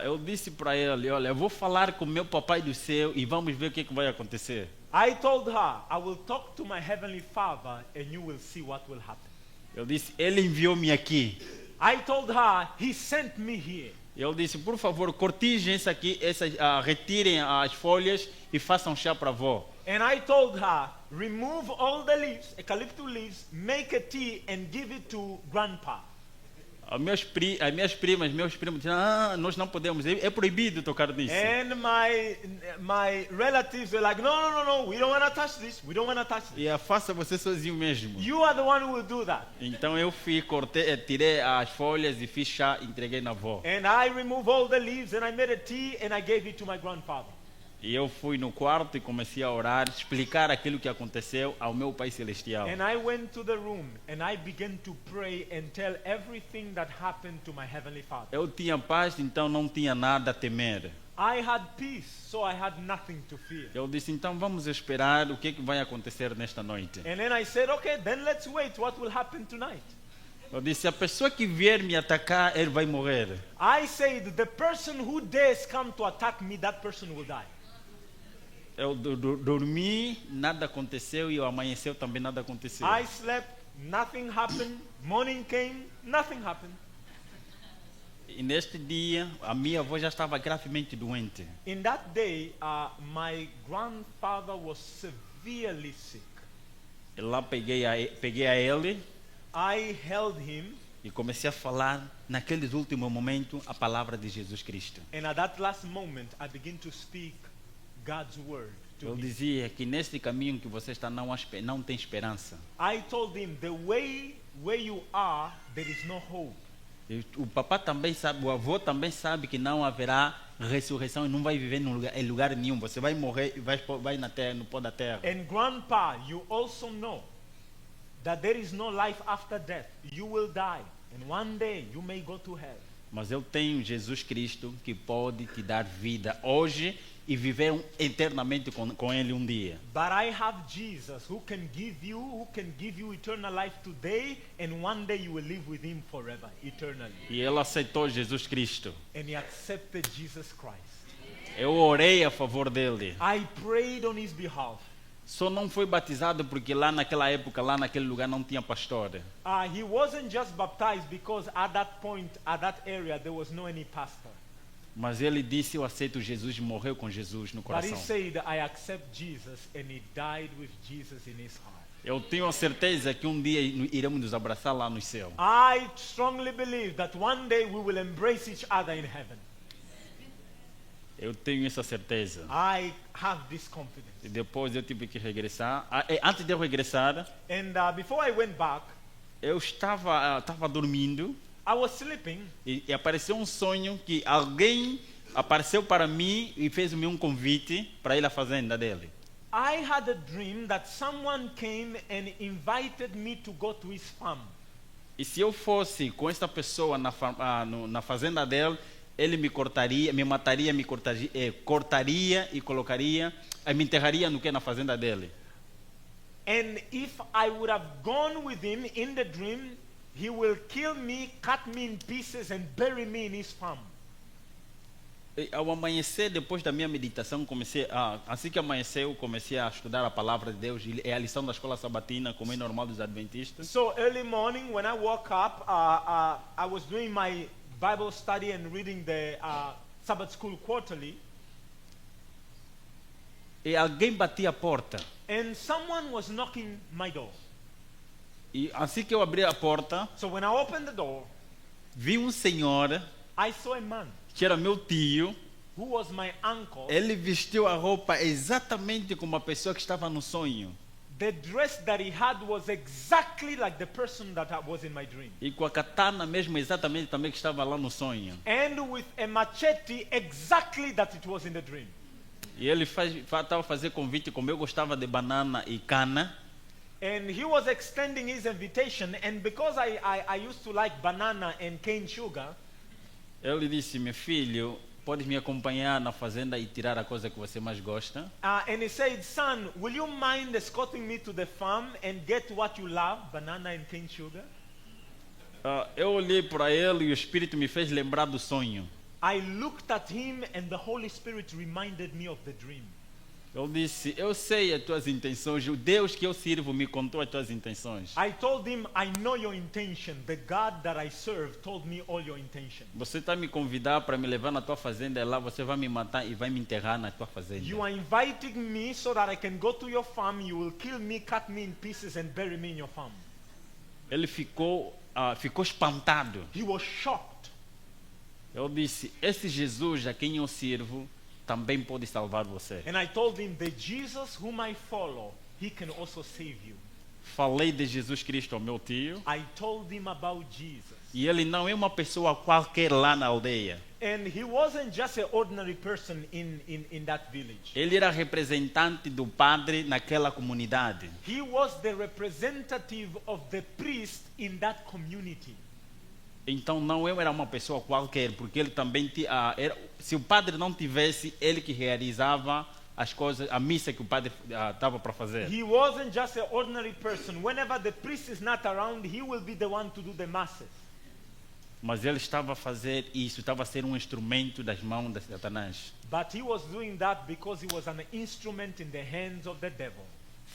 Eu disse para ele: olha, eu vou falar com meu papai do céu e vamos ver o que vai acontecer. I told her, "I will talk to my heavenly Father and you will see what will happen." Eu disse: ele enviou-me aqui. I told her, "He sent me here." Eu disse: por favor, cortijem retirem as folhas e façam chá para a avó. And I told her, remove all the leaves, eucalyptus leaves, make a tea and give it to grandpa. As minhas primas, meus primos disseram, nós não podemos, é proibido tocar nisso. And my relatives were like, no, we don't want to touch this. We don't want to touch this. E faça você sozinho mesmo. You are the one who will do that. Então eu tirei as folhas e fiz chá, entreguei na avó. And I removed all the leaves and I made a tea and I gave it to my grandfather. E eu fui no quarto e comecei a orar, explicar aquilo que aconteceu ao meu Pai Celestial. And I went to the room and I began to pray and tell everything that happened to my heavenly Father. Eu tinha paz, então não tinha nada a temer. I had peace, so I had nothing to fear. Eu disse, então vamos esperar o que vai acontecer nesta noite. And then I said, okay, then let's wait what will happen tonight. Eu disse, a pessoa que vier me atacar, ele vai morrer. I said, the person who dares come to attack me, that person will die. Eu dormi, nada aconteceu, e ao amanheceu também nada aconteceu. I slept, nothing happened. Morning came, nothing happened. E neste dia, a minha avó já estava gravemente doente. In that day, my grandfather was severely sick. Eu lá peguei a ele I held him, e comecei a falar, naqueles últimos momentos, a palavra de Jesus Cristo. and at that last moment, I began to speak God's word to Eu him. dizia que neste caminho que você está não tem esperança. I told him, the way where you are, there is no hope. E o papai também sabe, o avô também sabe que não haverá ressurreição e não vai viver em lugar nenhum. Você vai morrer e vai na terra, no pó da terra. And grandpa, you also know that there is no life after death. You will die, and one day you may go to hell. Mas eu tenho Jesus Cristo que pode te dar vida hoje e viver eternamente com Ele um dia. But I have Jesus who can give you eternal life today, and one day you will live with him forever, eternally. E ele aceitou Jesus Cristo. And he accepted Jesus Christ. Eu orei a favor dele. I prayed on his behalf. Só não foi batizado porque lá naquela época, lá naquele lugar não tinha pastor. He wasn't just baptized because at that point, at that area, there was no any pastor. Mas ele disse, eu aceito Jesus, e morreu com Jesus no But he coração. said, I accept Jesus, and he died with Jesus in his heart. Eu tenho a certeza que um dia iremos nos abraçar lá no céu. I strongly believe that one day we will embrace each other in heaven. Eu tenho essa certeza. I have this confidence. E depois eu tive que regressar. Antes de eu regressar, And before I went back, eu estava dormindo I was sleeping, e apareceu um sonho que alguém apareceu para mim e fez-me um convite para ir à fazenda dele. I had a dream that someone came and invited me to go to his farm. E se eu fosse com esta pessoa na fazenda dele, ele me mataria, cortaria e colocaria, me enterraria na fazenda dele. And if I would have gone with him in the dream, he will kill me, cut me in pieces and bury me in his farm. E ao amanhecer, depois da minha meditação, assim que amanheceu, comecei a estudar a palavra de Deus. É a lição da escola sabatina, como é normal dos adventistas. So early morning when I woke up, I was doing my Bible study and reading the Sabbath school quarterly. E alguém batia a porta. And someone was knocking my door. E assim que eu abri a porta, So when I opened the door, vi um senhor, I saw a man que era meu tio. who was my uncle. Ele vestiu a roupa exatamente como a pessoa que estava no sonho. The dress that he had was exactly like the person that was in my dream. E com a katana mesmo, exatamente também que estava lá no sonho. And with a machete exactly that it was in the dream. E ele estava a fazer convite, como eu gostava de banana e cana. And he was extending his invitation, and because I used to like banana and cane sugar, Ele disse, meu filho, podes me acompanhar na fazenda e tirar a coisa que você mais gosta? and he said, son, will you mind escorting me to the farm and get what you love, banana and cane sugar? Eu olhei para ele e o Espírito me fez lembrar do sonho. I looked at him and the Holy Spirit reminded me of the dream. Eu disse, eu sei as tuas intenções, o Deus que eu sirvo me contou as tuas intenções. I told him, I know your intention. The God that I serve told me all your intention. Você está me convidar para me levar na tua fazenda, e lá você vai me matar e vai me enterrar na tua fazenda. You are inviting me so that I can go to your farm. You will kill me, cut me in pieces, and bury me in your farm. Ele ficou espantado. He was shocked. Eu disse, esse Jesus a quem eu sirvo também pode salvar você. And I told him, the Jesus whom I follow, he can also save you. Falei de Jesus Cristo ao meu tio. I told him about Jesus. E ele não é uma pessoa qualquer lá na aldeia. And he wasn't just an ordinary person in that village. Ele era representante do padre naquela comunidade. He was the representative of the priest in that community. Então não era uma pessoa qualquer, porque ele também se o padre não tivesse, ele que realizava as coisas, a missa que o padre estava para fazer. He wasn't just an ordinary person. Whenever the priest is not around, he will be the one to do the masses. Mas ele estava a fazer isso, estava a ser um instrumento das mãos de Satanás. But he was doing that because he was an instrument in the hands of the devil.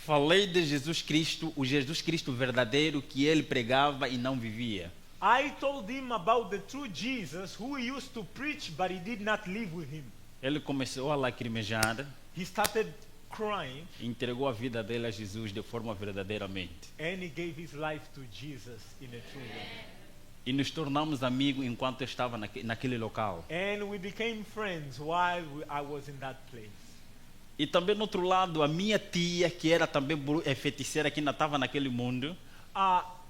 Falei de Jesus Cristo, o Jesus Cristo verdadeiro que ele pregava e não vivia. I told him about the true Jesus who he used to preach, but he did not live with him. Ele começou a lacrimejar, He started crying, entregou a vida dele a Jesus de forma verdadeiramente. and he gave his life to Jesus in a true way. E nos tornamos amigos enquanto eu estava naquele local. And we became friends while I was in that place. E também no outro lado, a minha tia, que era também feiticeira, que ainda estava naquele mundo,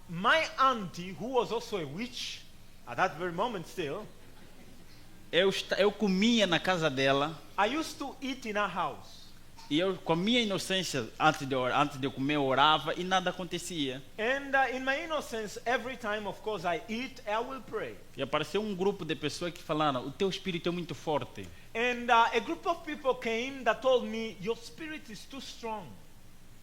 My auntie, who was also a witch, at that very moment still, eu comia na casa dela, I used to eat in her house. e eu, com a minha inocência, antes de comer, eu orava e nada acontecia. And in my innocence, every time, of course, I eat, I will pray. E apareceu um grupo de pessoas que falaram, o teu espírito é muito forte. And a group of people came that told me, your spirit is too strong.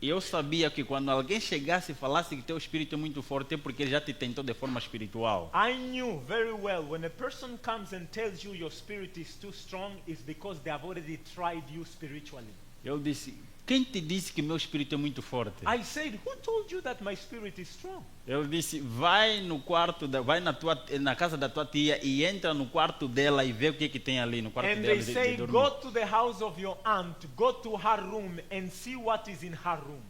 E eu sabia que quando alguém chegasse e falasse que teu espírito é muito forte, é porque ele já te tentou de forma espiritual. I knew very well when a person comes and tells you your spirit is too strong, it's because they have already tried you spiritually. Eu disse, quem te disse que meu espírito é muito forte? I said, who told you that my spirit is strong? Eu disse, vai no quarto, vai na casa da tua tia e entra no quarto dela e vê o que tem ali no quarto And dela they de say, dormir. go to the house of your aunt, go to her room and see what is in her room.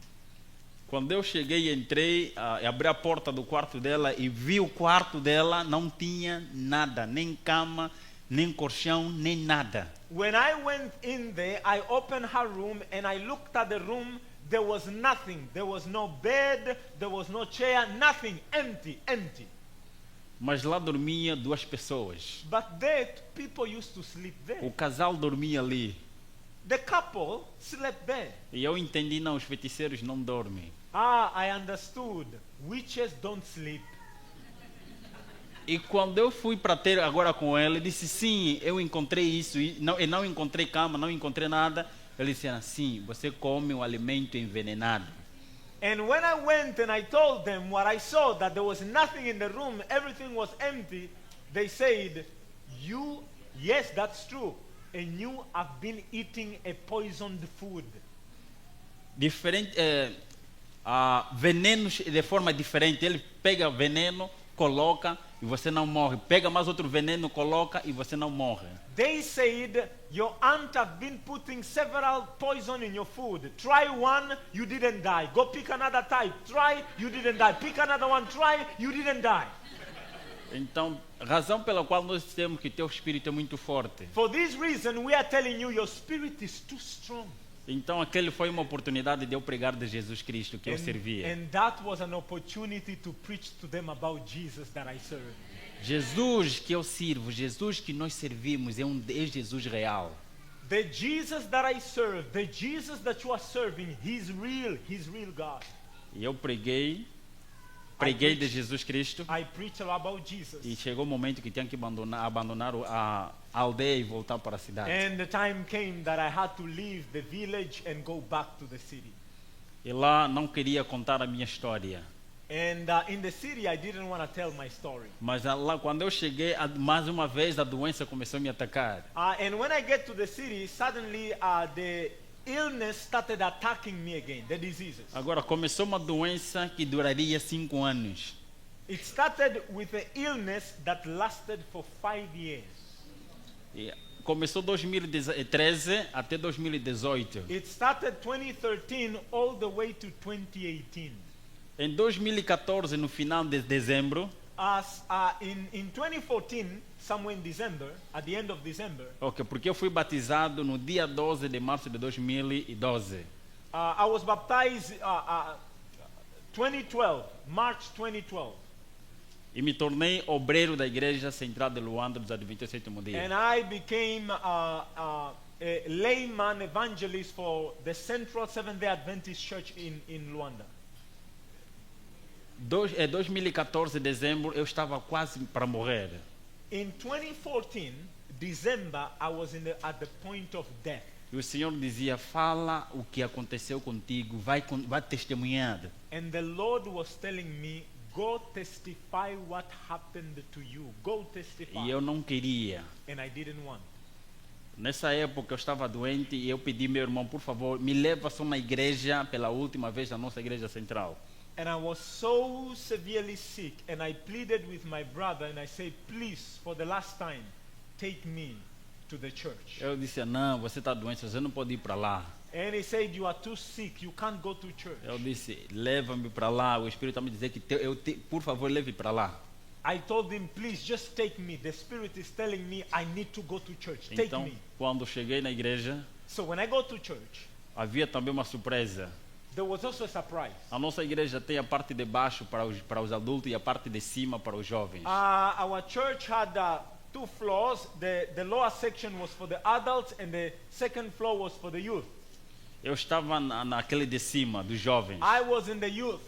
Quando eu cheguei, entrei, abri a porta do quarto dela e vi o quarto dela, não tinha nada, nem cama, nem colchão, nem nada. When I went in there, I opened her room and I looked at the room. There was nothing. There was no bed, there was no chair, nothing. Empty, empty. Mas lá dormia duas pessoas. But there, people used to sleep O there. casal dormia ali. The couple slept there. E eu entendi, não, os feiticeiros não dormem. I understood. Witches don't sleep. E quando eu fui para ter agora com ela, ele disse, sim, eu encontrei isso. E não encontrei cama, não encontrei nada. Ele disse assim, você come um alimento envenenado. And when I went and I told them what I saw, that there was nothing in the room, everything was empty, they said, yes, that's true. And you have been eating a poisoned food. Diferente, venenos de forma diferente. Ele pega veneno, coloca e você não morre. Pega mais outro veneno, coloca e você não morre. They said, your aunt have been putting several poison in your food. Try one, you didn't die. Go pick another type. Try, you didn't die. Pick another one, try, you didn't die. Então, razão pela qual nós temos que teu espírito é muito forte. For this reason, we are telling you your spirit is too strong. Então, aquele foi uma oportunidade de eu pregar de Jesus Cristo que eu servia. And that was an opportunity to preach to them about Jesus that I serve. Jesus que eu sirvo, Jesus que nós servimos é Jesus real. The Jesus that I serve, the Jesus that you are serving, He's real God. E eu preguei de Jesus Cristo. I preach about Jesus. E chegou o momento que tinha que abandonar a aldeia e voltar para a cidade. And the time came that I had to leave the village and go back to the city. E lá não queria contar a minha história. And in the city, I didn't want to tell my story. Mas lá, quando eu cheguei, mais uma vez a doença começou a me atacar. And when I get to the city, suddenly illness started attacking me again, the diseases. Agora começou uma doença que duraria 5 anos. It started with an illness that lasted for 5 years. E começou 2013 até 2018. It started 2013 all the way to 2018. Em 2014, no final de dezembro, In 2014, somewhere in December, at the end of December, porque eu fui batizado no dia 12 de março de 2012. I was baptized 2012, March 2012. E me tornei obreiro da Igreja Central de Luanda dos Adventistas do Sétimo Dia. And I became a layman evangelist for the Central Seventh-day Adventist Church in Luanda. 2014, dezembro, eu estava quase para morrer. In 2014, December, I was at the point of death. E o Senhor dizia: fala o que aconteceu contigo, vai testemunhar. And the Lord was telling me, go testify what happened to you. Go testify. E eu não queria. And I didn't want. Nessa época eu estava doente e eu pedi meu irmão, por favor, me leva só na igreja pela última vez na nossa igreja central. And I was so severely sick, and I pleaded with my brother, and I said, please, for the last time, take me to the church. Eu disse: não, você está doente, você não pode ir para lá. And he said, you are too sick, you can't go to church. Eu disse: leva-me para lá. O Espírito está me dizendo que por favor, leve para lá. I told him, please, just take me. The Spirit is telling me I need to go to church. Take Então, me. quando cheguei na igreja, So when I go to church, havia também uma surpresa. there was also a surprise. A nossa igreja tem a parte de baixo para os adultos e a parte de cima para os jovens. Our church had 2 floors. The lower section was for the adults, and the second floor was for the youth. Eu estava naquele de cima, dos jovens. I was in the youth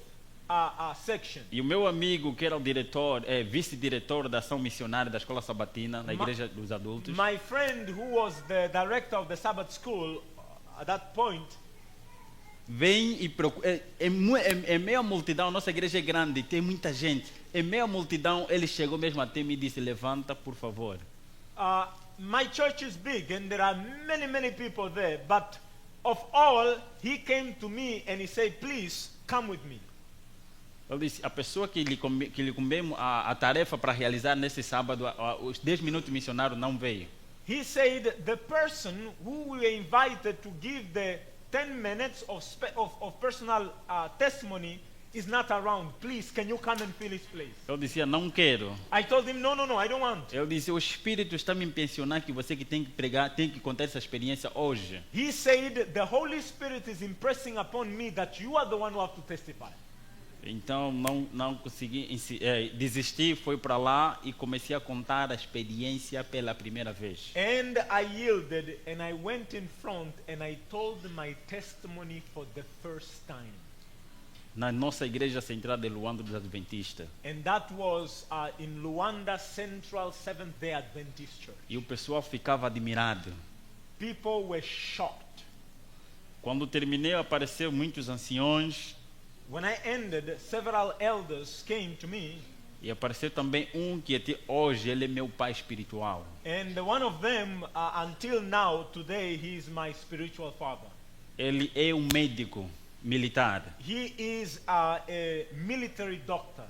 section. E o meu amigo, que era o diretor, vice-diretor da ação missionária da escola sabatina, na igreja dos adultos, My friend, who was the director of the Sabbath school at that point, vem e procura. Em meio à multidão, nossa igreja é grande, tem muita gente. Em meio à multidão, ele chegou mesmo até mim e disse: levanta, por favor. my church is big and there are many people there, but of all, he came to me and he said, please come with me. Eu disse: a pessoa que lhe combemos a tarefa para realizar nesse sábado, os 10 minutos missionários, não veio. He said, the person who we invited to give the 10 minutes of personal testimony is not around. Please, can you come and fill his place? Eu dizia: não quero. I told him, no, I don't want. Eu disse: o Espírito está me impressionando que você que tem que pregar, tem que contar essa experiência hoje. He said, the Holy Spirit is impressing upon me that you are the one who have to testify. Então não consegui desistir, fui para lá e comecei a contar a experiência pela primeira vez. And I yielded and I went in front and I told my testimony for the first time. Na nossa igreja central de Luanda dos Adventistas. And that was in Luanda Central Seventh-day Adventist Church. E o pessoal ficava admirado. People were shocked. Quando terminei, apareceram muitos anciões. When I ended, several elders came to me. E apareceu também que até hoje ele é meu pai espiritual. And one of them, until now, today, he is my spiritual father. Ele é um médico militar. He is a military doctor.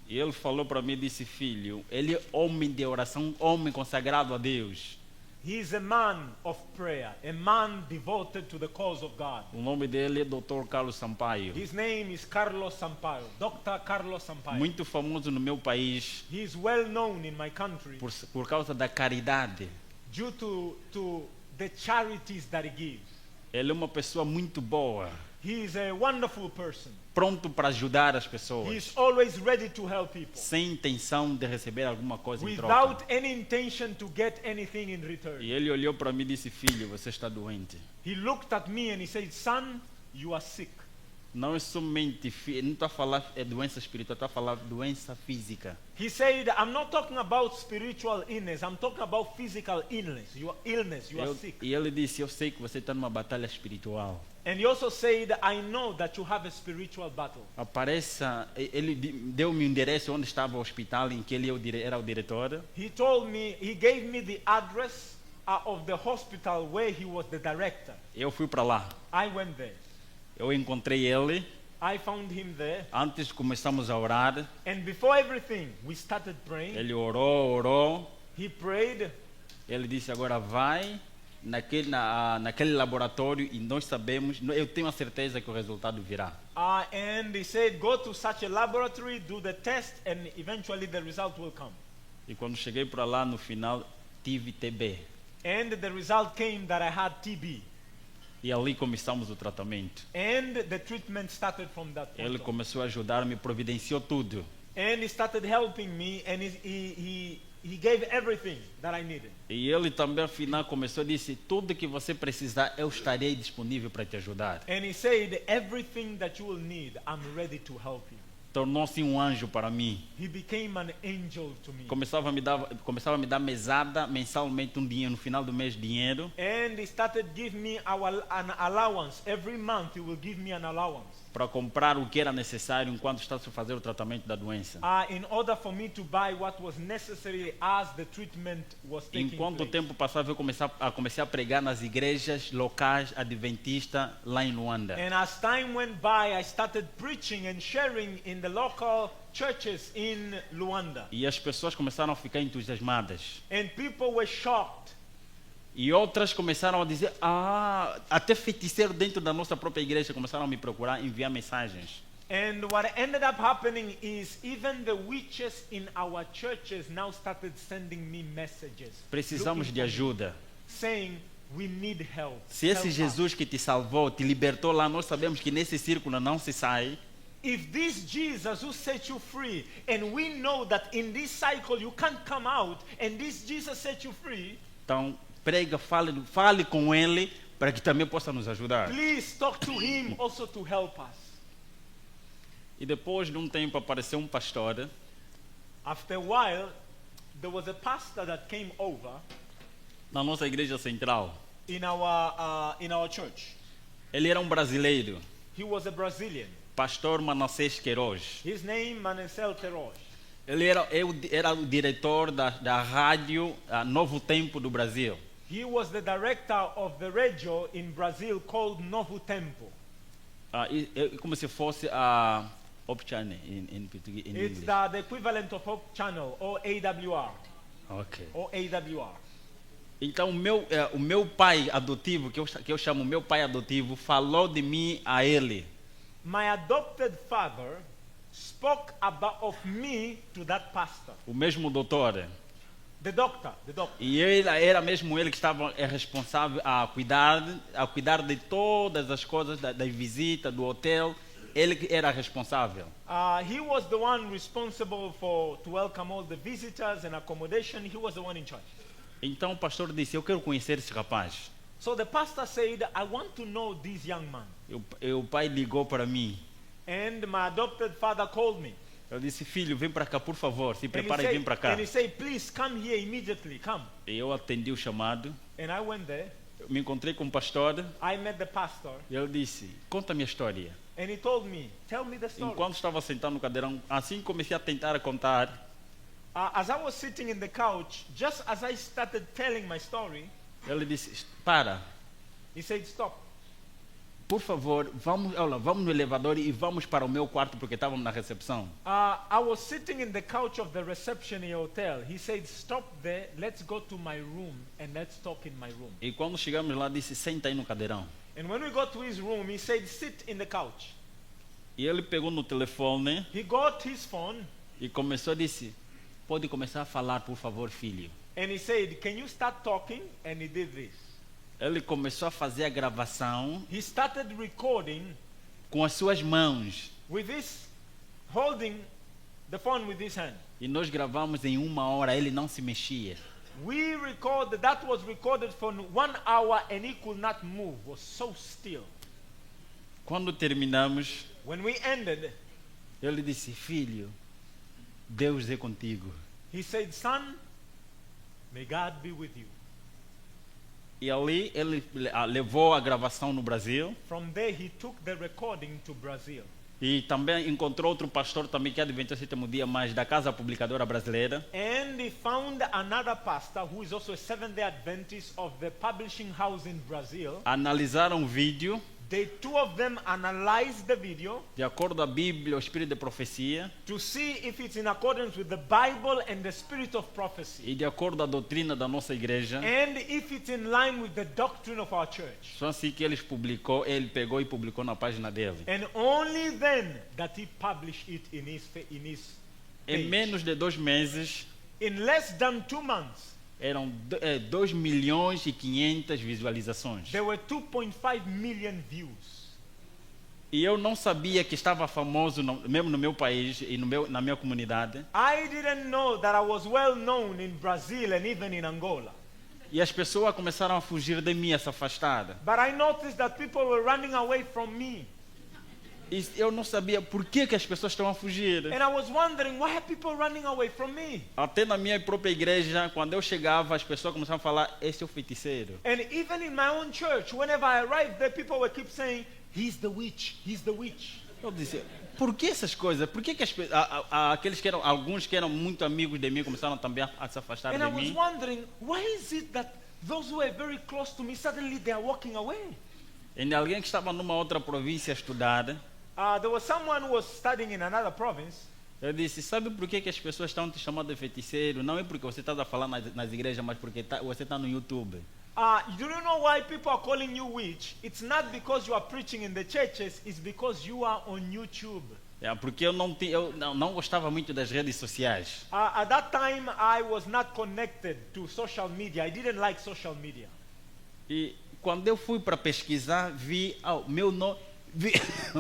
E ele falou para mim, disse: filho, ele é homem de oração, homem consagrado a Deus. He is a man of prayer, a man devoted to the cause of God. O nome dele é Dr. Carlos Sampaio. His name is Carlos Sampaio, Dr. Carlos Sampaio. Muito famoso no meu país He is well known in my country por causa da caridade. due to the charities that he gives. Ele é uma pessoa muito boa, He is a wonderful person. pronto para ajudar as He is pessoas, always ready to help people sem intenção de receber alguma coisa em without troca. any intention to get anything in return. E ele olhou para mim e disse: filho, você está doente. He looked at me and he said, son, you are sick. Não é somente, não estou a falar doença espiritual, estou a falar doença física. He said, I'm not talking about spiritual illness, I'm talking about physical illness. You are sick. E ele disse: eu sei que você está numa batalha espiritual. And he also said, I know that you have a spiritual battle. Apareça, ele deu-me o endereço onde estava o hospital em que ele era o diretor. He told me, he gave me the address of the hospital where he was the director. Eu fui para lá. I went there. Eu encontrei ele. I found him there. Antes de começarmos a orar, And before everything, we started praying. ele orou. He prayed. Ele disse, agora vai naquele laboratório e nós sabemos, eu tenho a certeza que o resultado virá. And he said, go to such a laboratory, do the test, and eventually the result will come. E quando cheguei para lá, no final, tive TB. And the result came that I had TB. E ali começamos o tratamento. And the treatment started from that point Ele on. começou a ajudar-me, providenciou tudo. And he started helping me, and he gave everything that I needed. E ele também, afinal, começou a dizer, tudo que você precisar, eu estarei disponível para te ajudar. And he said, everything that you will need, I'm ready to help you. Tornou-se um anjo para mim. He became an angel to me. Começava a me dar mesada, mensalmente dinheiro, no final do mês, dinheiro. And he started giving me an allowance. Every month he will give me an allowance. Para comprar o que era necessário enquanto estava a fazer o tratamento da doença. In order for me to buy what was necessary as the treatment was taking Enquanto o place. tempo passava, eu comecei a pregar nas igrejas locais adventistas lá em Luanda. And as time went by, I started preaching and sharing in the local churches in Luanda. E as pessoas começaram a ficar entusiasmadas. And people were shocked. E outras começaram a dizer, até feiticeiro dentro da nossa própria igreja começaram a me procurar, enviar mensagens. And what ended up happening is even the witches in our churches now started sending me messages. Precisamos looking de for me, ajuda. saying, we need help. Se esse Help us. Jesus que te salvou, te libertou lá, nós sabemos que nesse círculo não se sai. If this Jesus who set you free, and we know that in this cycle you can't come out, and this Jesus set you free, Então, prega, fale com ele para que também possa nos ajudar. please talk to him also to help us. E depois de um tempo apareceu um pastor. After a while, there was a pastor that came over Na nossa igreja central. in our church. Ele era um brasileiro, He was a Brazilian. pastor Manassés Queiroz. His name Manassel Queiroz. Ele era o diretor da rádio Novo Tempo do Brasil. He was the director of the radio in Brazil called Novo Tempo. Como se fosse a Opchane em português, em It's inglês. the equivalent of Hope Channel or AWR. Ok. Or AWR. Então o meu pai adotivo, que eu chamo meu pai adotivo, falou de mim a ele. My adopted father spoke of me to that pastor. O mesmo doutor. The doctor. E era mesmo ele que estava responsável a cuidar de todas as coisas, da visita, do hotel. Ele que era responsável. He was the one responsible to welcome all the visitors and accommodation. He was the one in charge. Então o pastor disse, eu quero conhecer esse rapaz. So the pastor said, I want to know this young man. O pai ligou para mim. And my adopted father called me. Eu disse, filho, vem para cá, por favor. Se And prepara e vem para cá. he said, please come here immediately. Come. E eu atendi o chamado. And I went there. Eu me encontrei com o pastor. I met the pastor. E ele disse, conta a minha história. And he told me, tell me the story. Enquanto estava sentado no cadeirão, assim comecei a tentar contar. As I was sitting in the couch, just as I started telling my story, Ele disse, para. he said, stop. Por favor, vamos no elevador e vamos para o meu quarto porque estávamos na recepção. I was sitting in the couch of the reception in a hotel. He said, stop there, let's go to my room and let's talk in my room. E quando chegamos lá, disse, senta aí no cadeirão. And when we got to his room, he said, sit in the couch. E ele pegou no telefone He got his phone e começou a dizer, pode começar a falar, por favor, filho. and he said, can you start talking? And he did this. Ele começou a fazer a gravação He started recording com as suas mãos. holding the phone with his hand. E nós gravamos em 1 hora, ele não se mexia. That was recorded for 1 hour and he could not move, was so still. Quando terminamos, When we ended, ele disse, filho, Deus é contigo. he said, son, may God be with you. E ali ele levou a gravação no Brasil. From there he took the recording to Brazil. E também encontrou outro pastor também que é adventista do sétimo dia, mas da Casa Publicadora Brasileira. And he found another pastor who is also a Seventh-day Adventist of the publishing house in Brazil. Analisaram o vídeo. The two of them analyzed the video De acordo com a Bíblia, o espírito de profecia, to see if it's in accordance with the Bible and the spirit of prophecy, e de acordo com a doutrina da nossa igreja. and if it's in line with the doctrine of our church. Só assim que ele pegou e publicou na página dele. And only then that he published it in his Em page. menos de 2 meses, In less than 2 months, eram 2 milhões e 500 visualizações. there were 2.5 million views. E eu não sabia que estava famoso mesmo no meu país e na minha comunidade. I didn't know that I was well known in Brazil and even in Angola. E as pessoas começaram a fugir de mim, a se afastar. But I noticed that people were running away from me. E eu não sabia por que as pessoas estão a fugir. And I was wondering, why are people running away from me? Até na minha própria igreja, quando eu chegava, as pessoas começaram a falar: esse é o feiticeiro. And even in my own church, whenever I arrived there, people would keep saying, he's the witch, he's the witch. Eu disse: por que essas coisas? Por que aqueles que eram, alguns que eram muito amigos de mim começaram também a se afastar And de I was mim? wondering, why is it that those who were very close to me, suddenly they are walking away? E alguém que estava numa outra província a estudar, There was someone who was studying in another province. eu disse: sabe por que as pessoas estão te chamando de feiticeiro? Não é porque você está a falar nas igrejas, mas porque você está no YouTube. You don't know why people are calling you witch? It's not because you are preaching in the churches, it's because you are on YouTube. Porque eu não gostava muito das redes sociais. At that time, I was not connected to social media. I didn't like social media. E quando eu fui para pesquisar, vi vi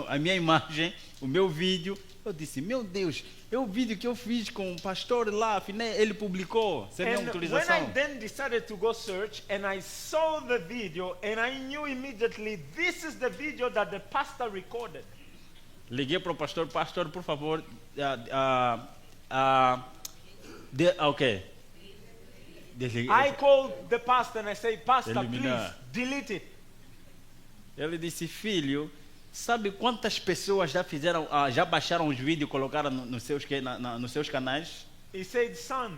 a minha imagem, o meu vídeo. Eu disse: meu Deus, é o vídeo que eu fiz com o pastor lá, ele publicou, sem minha And when I autorização. then decided to go search, and I saw the video, and I knew immediately this is the video that the pastor recorded. Liguei para o pastor: pastor, por favor, ok. Desliguei. I called the pastor and I said, Pastor, Eliminar. please delete it. Ele disse: filho, sabe quantas pessoas já baixaram os vídeos e colocaram nos seus canais? He said, son,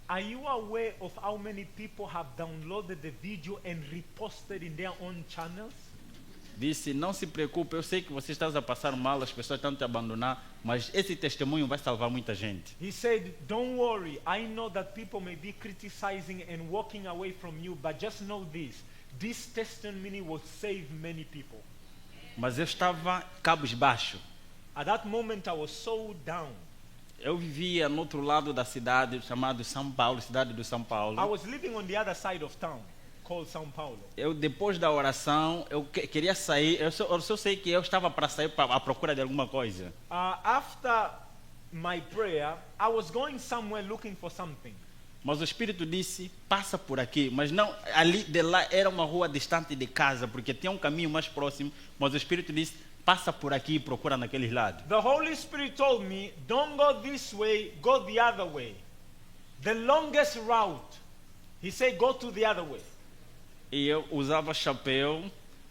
are you aware of how many people have downloaded the video and reposted in their own channels? Disse: não se preocupe, eu sei que você está a passar mal, as pessoas estão te abandonar, mas esse testemunho vai salvar muita gente. He said, don't worry, I know that people may be criticizing and walking away from you, but just know this testimony will save many people. Mas eu estava cabisbaixo. At that moment, I was so down. Eu vivia no outro lado da cidade, chamado São Paulo, cidade do São I Paulo. was living on the other side of town, called São Paulo. Eu, depois da oração, eu queria sair. Eu só sei que eu estava para sair à procura de alguma coisa. After my prayer, I was going somewhere looking for something. Mas o Espírito disse: passa por aqui. Mas não, ali de lá era uma rua distante de casa, porque tinha um caminho mais próximo. Mas o Espírito disse: passa por aqui e procura naqueles lados. The Holy Spirit told me, don't go this way, go the other way. The longest route, he said, go to the other way. E eu usava chapéu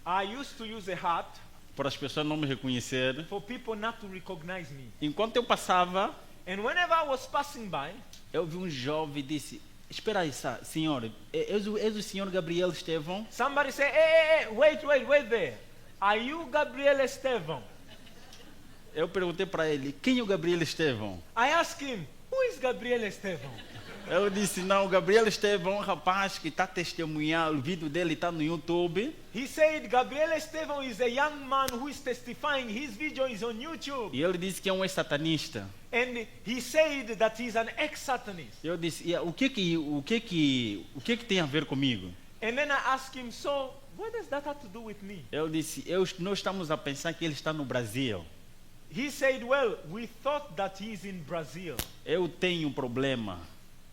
I used to use a hat para as pessoas não me reconhecerem. for people not to recognize me. Enquanto eu passava, And whenever I was passing by, eu vi um jovem e disse: espera aí, senhor, és o senhor Gabriel Estevão? somebody said, hey, wait there. Are you Gabriel Estevão? Eu perguntei para ele: quem é o Gabriel Estevão? I asked him, who is Gabriel Estevão? Eu disse: não, o Gabriel Estevão é um rapaz que está testemunhando, o vídeo dele está no YouTube. He said, Gabriel Estevão is a young man who is testifying. His video is on YouTube. E ele disse que é um ex-satanista. And he said that he's an ex-Satanist. Eu disse: o que tem a ver comigo? And then I asked him, so what does that have to do with me? Eu disse: nós estamos a pensar que ele está no Brasil. He said, well, we thought that he's in Brazil. Eu tenho um problema.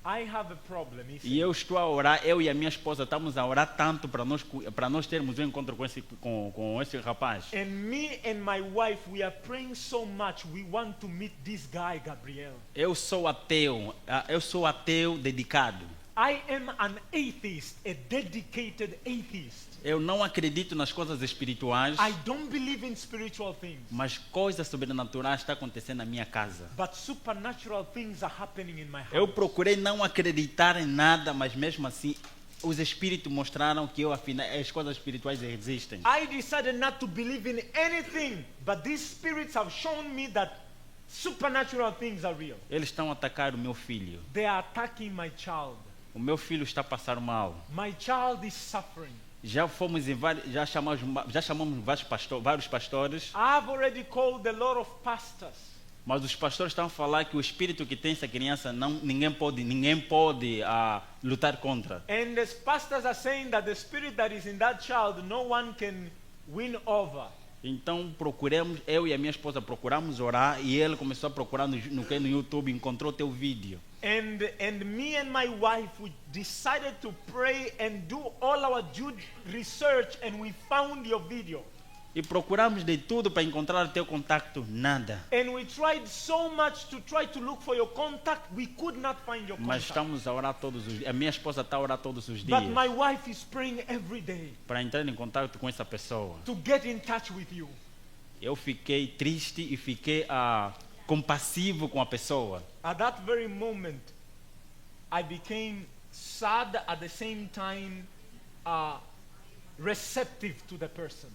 I have a problem, he E said. eu estou a orar, eu e a minha esposa estamos a orar tanto para nós termos um encontro com esse rapaz. And me and my wife, we are praying so much. We want to meet this guy, Gabriel. Eu sou ateu dedicado. I am an atheist, a dedicated atheist. Eu não acredito nas coisas espirituais, I don't believe in spiritual things. mas coisas sobrenaturais estão acontecendo na minha casa. But supernatural things are happening in my house. Eu procurei não acreditar em nada, mas mesmo assim, os espíritos mostraram que afinal, as coisas espirituais existem. I decided not to believe in anything, but these spirits have shown me that supernatural things are real. Eles estão a atacar o meu filho. They are attacking my child. O meu filho está a passar mal. My child is suffering. Já fomos em já chamamos vários pastores, I've already called a lot of pastors. mas os pastores estão a falar que o espírito que tem essa criança ninguém pode lutar contra. And the pastors are saying that the spirit that is in that child, no one can win over. Então eu e a minha esposa procuramos orar e ele começou a procurar no YouTube, encontrou teu vídeo. And me and my wife, we decided to pray and do all our due research, and we found your video. E procuramos de tudo para encontrar teu contato, nada. And we tried so much to try to look for your contact, we could not find your Mas contact. estamos a orar todos os dias. A minha esposa está a orar todos os dias But my wife is praying every day para entrar em contato com essa pessoa. to get in touch with you. Eu fiquei triste e fiquei compassivo com a pessoa. At that very moment, I became sad at the same time receptive to the person.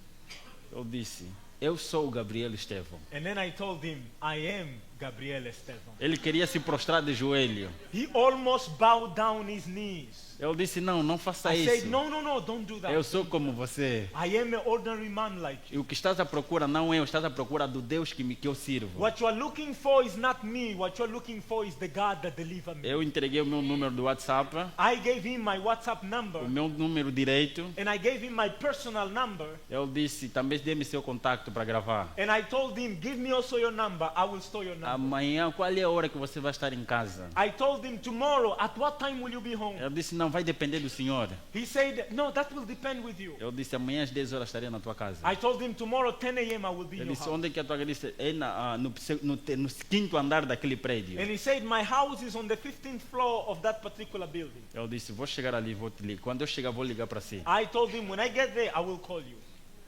Eu disse, eu sou o Gabriel Estevão. And then I told him, I am Gabriel Estevão. Ele queria se prostrar de joelho. He almost bowed down his knees. Eu disse, não faça I isso. said, no, don't do that. Eu sou como você. I am an ordinary man like E you. o que estás à procura não é eu, estás à procura do Deus que eu sirvo. What you are looking for is not me. What you are looking for is the God that delivered me. Eu entreguei o meu número do WhatsApp, I gave him my WhatsApp number, o meu número direito. and I gave him my personal number, Eu disse, também dê-me seu contato para gravar. and I told him, give me also your number. I will store your number. Amanhã, qual é a hora que você vai estar em casa? I told him, tomorrow, at what time will you be home? Eu disse, não, vai depender do Senhor. He said, no, that will depend with you. Eu disse, amanhã às 10 horas estarei na tua casa. I told him, tomorrow, 10 a.m. I will be in Ele your disse, house. onde é que a tua casa? Disse, é no quinto andar daquele prédio. And he said, my house is on the 15th floor of that particular building. Eu disse, vou chegar ali, vou te ligar. Quando eu chegar, vou ligar para si. I told him, when I get there, I will call you.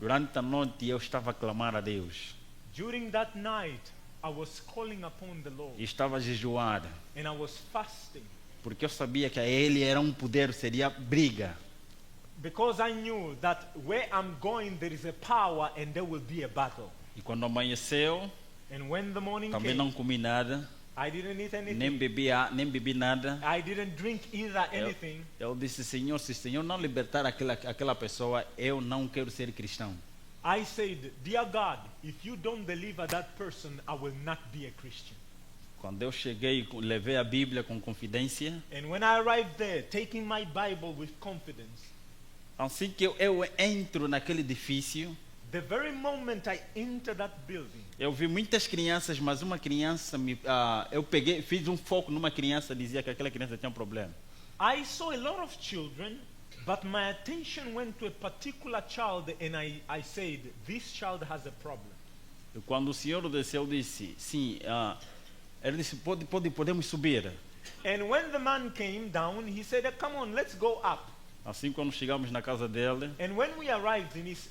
Durante a noite, eu estava a clamar a Deus. During that night, I was calling upon the Lord, E estava a jejuar. and I was fasting, Porque eu sabia que a ele era poder, seria briga. because I knew that where I'm going, there is a power and there will be a battle. E quando amanheceu, And when the morning também came, não comi nada, I didn't eat anything. nem bebi nada. I didn't drink either anything. Eu disse, Senhor, se o Senhor não libertar aquela pessoa, eu não quero ser cristão. I said, dear God, if you don't deliver that person, I will not be a Christian. Quando eu cheguei, levei a Bíblia com confidência. And when I arrived there, taking my Bible with confidence, Assim que eu entro naquele edifício, the very moment I entered that building, eu vi muitas crianças, mas uma criança, eu fiz um foco numa criança, dizia que aquela criança tinha um problema. I saw a lot of children, but my attention went to a particular child, and I said, this child has a problem. E quando o Senhor desceu, disse, sim, ele disse, podemos subir. And when the man came down, he said, come on, let's go up. Assim, quando chegamos na casa dele, And when we arrived in his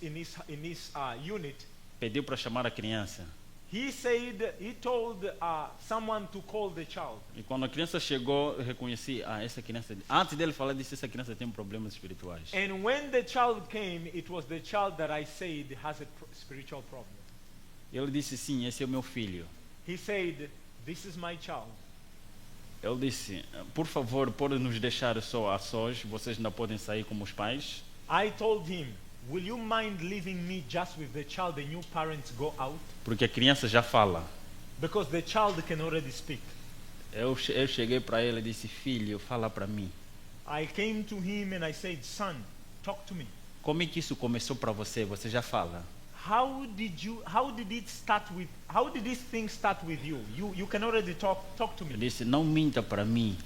unit, pediu para chamar a criança. he told someone to call the child. E quando a criança chegou, eu reconheci, essa criança, antes dele falar, disse, essa criança tem problemas espirituais. And when the child came, it was the child that I said has a spiritual problem. Ele disse, sim, esse é o meu filho. He said, this is my child. Eu disse, por favor, pode nos deixar só a sós, vocês não podem sair como os pais. I told him, will you mind leaving me just with the child and you parents go out? Porque a criança já fala. Because the child can already speak. Eu cheguei para ele e disse, filho, fala para mim. I came to him and I said, son, talk to me. Como é que isso começou para você? Você já fala. How did this thing start with you? You can already talk to Eu me. disse, não minta para mim.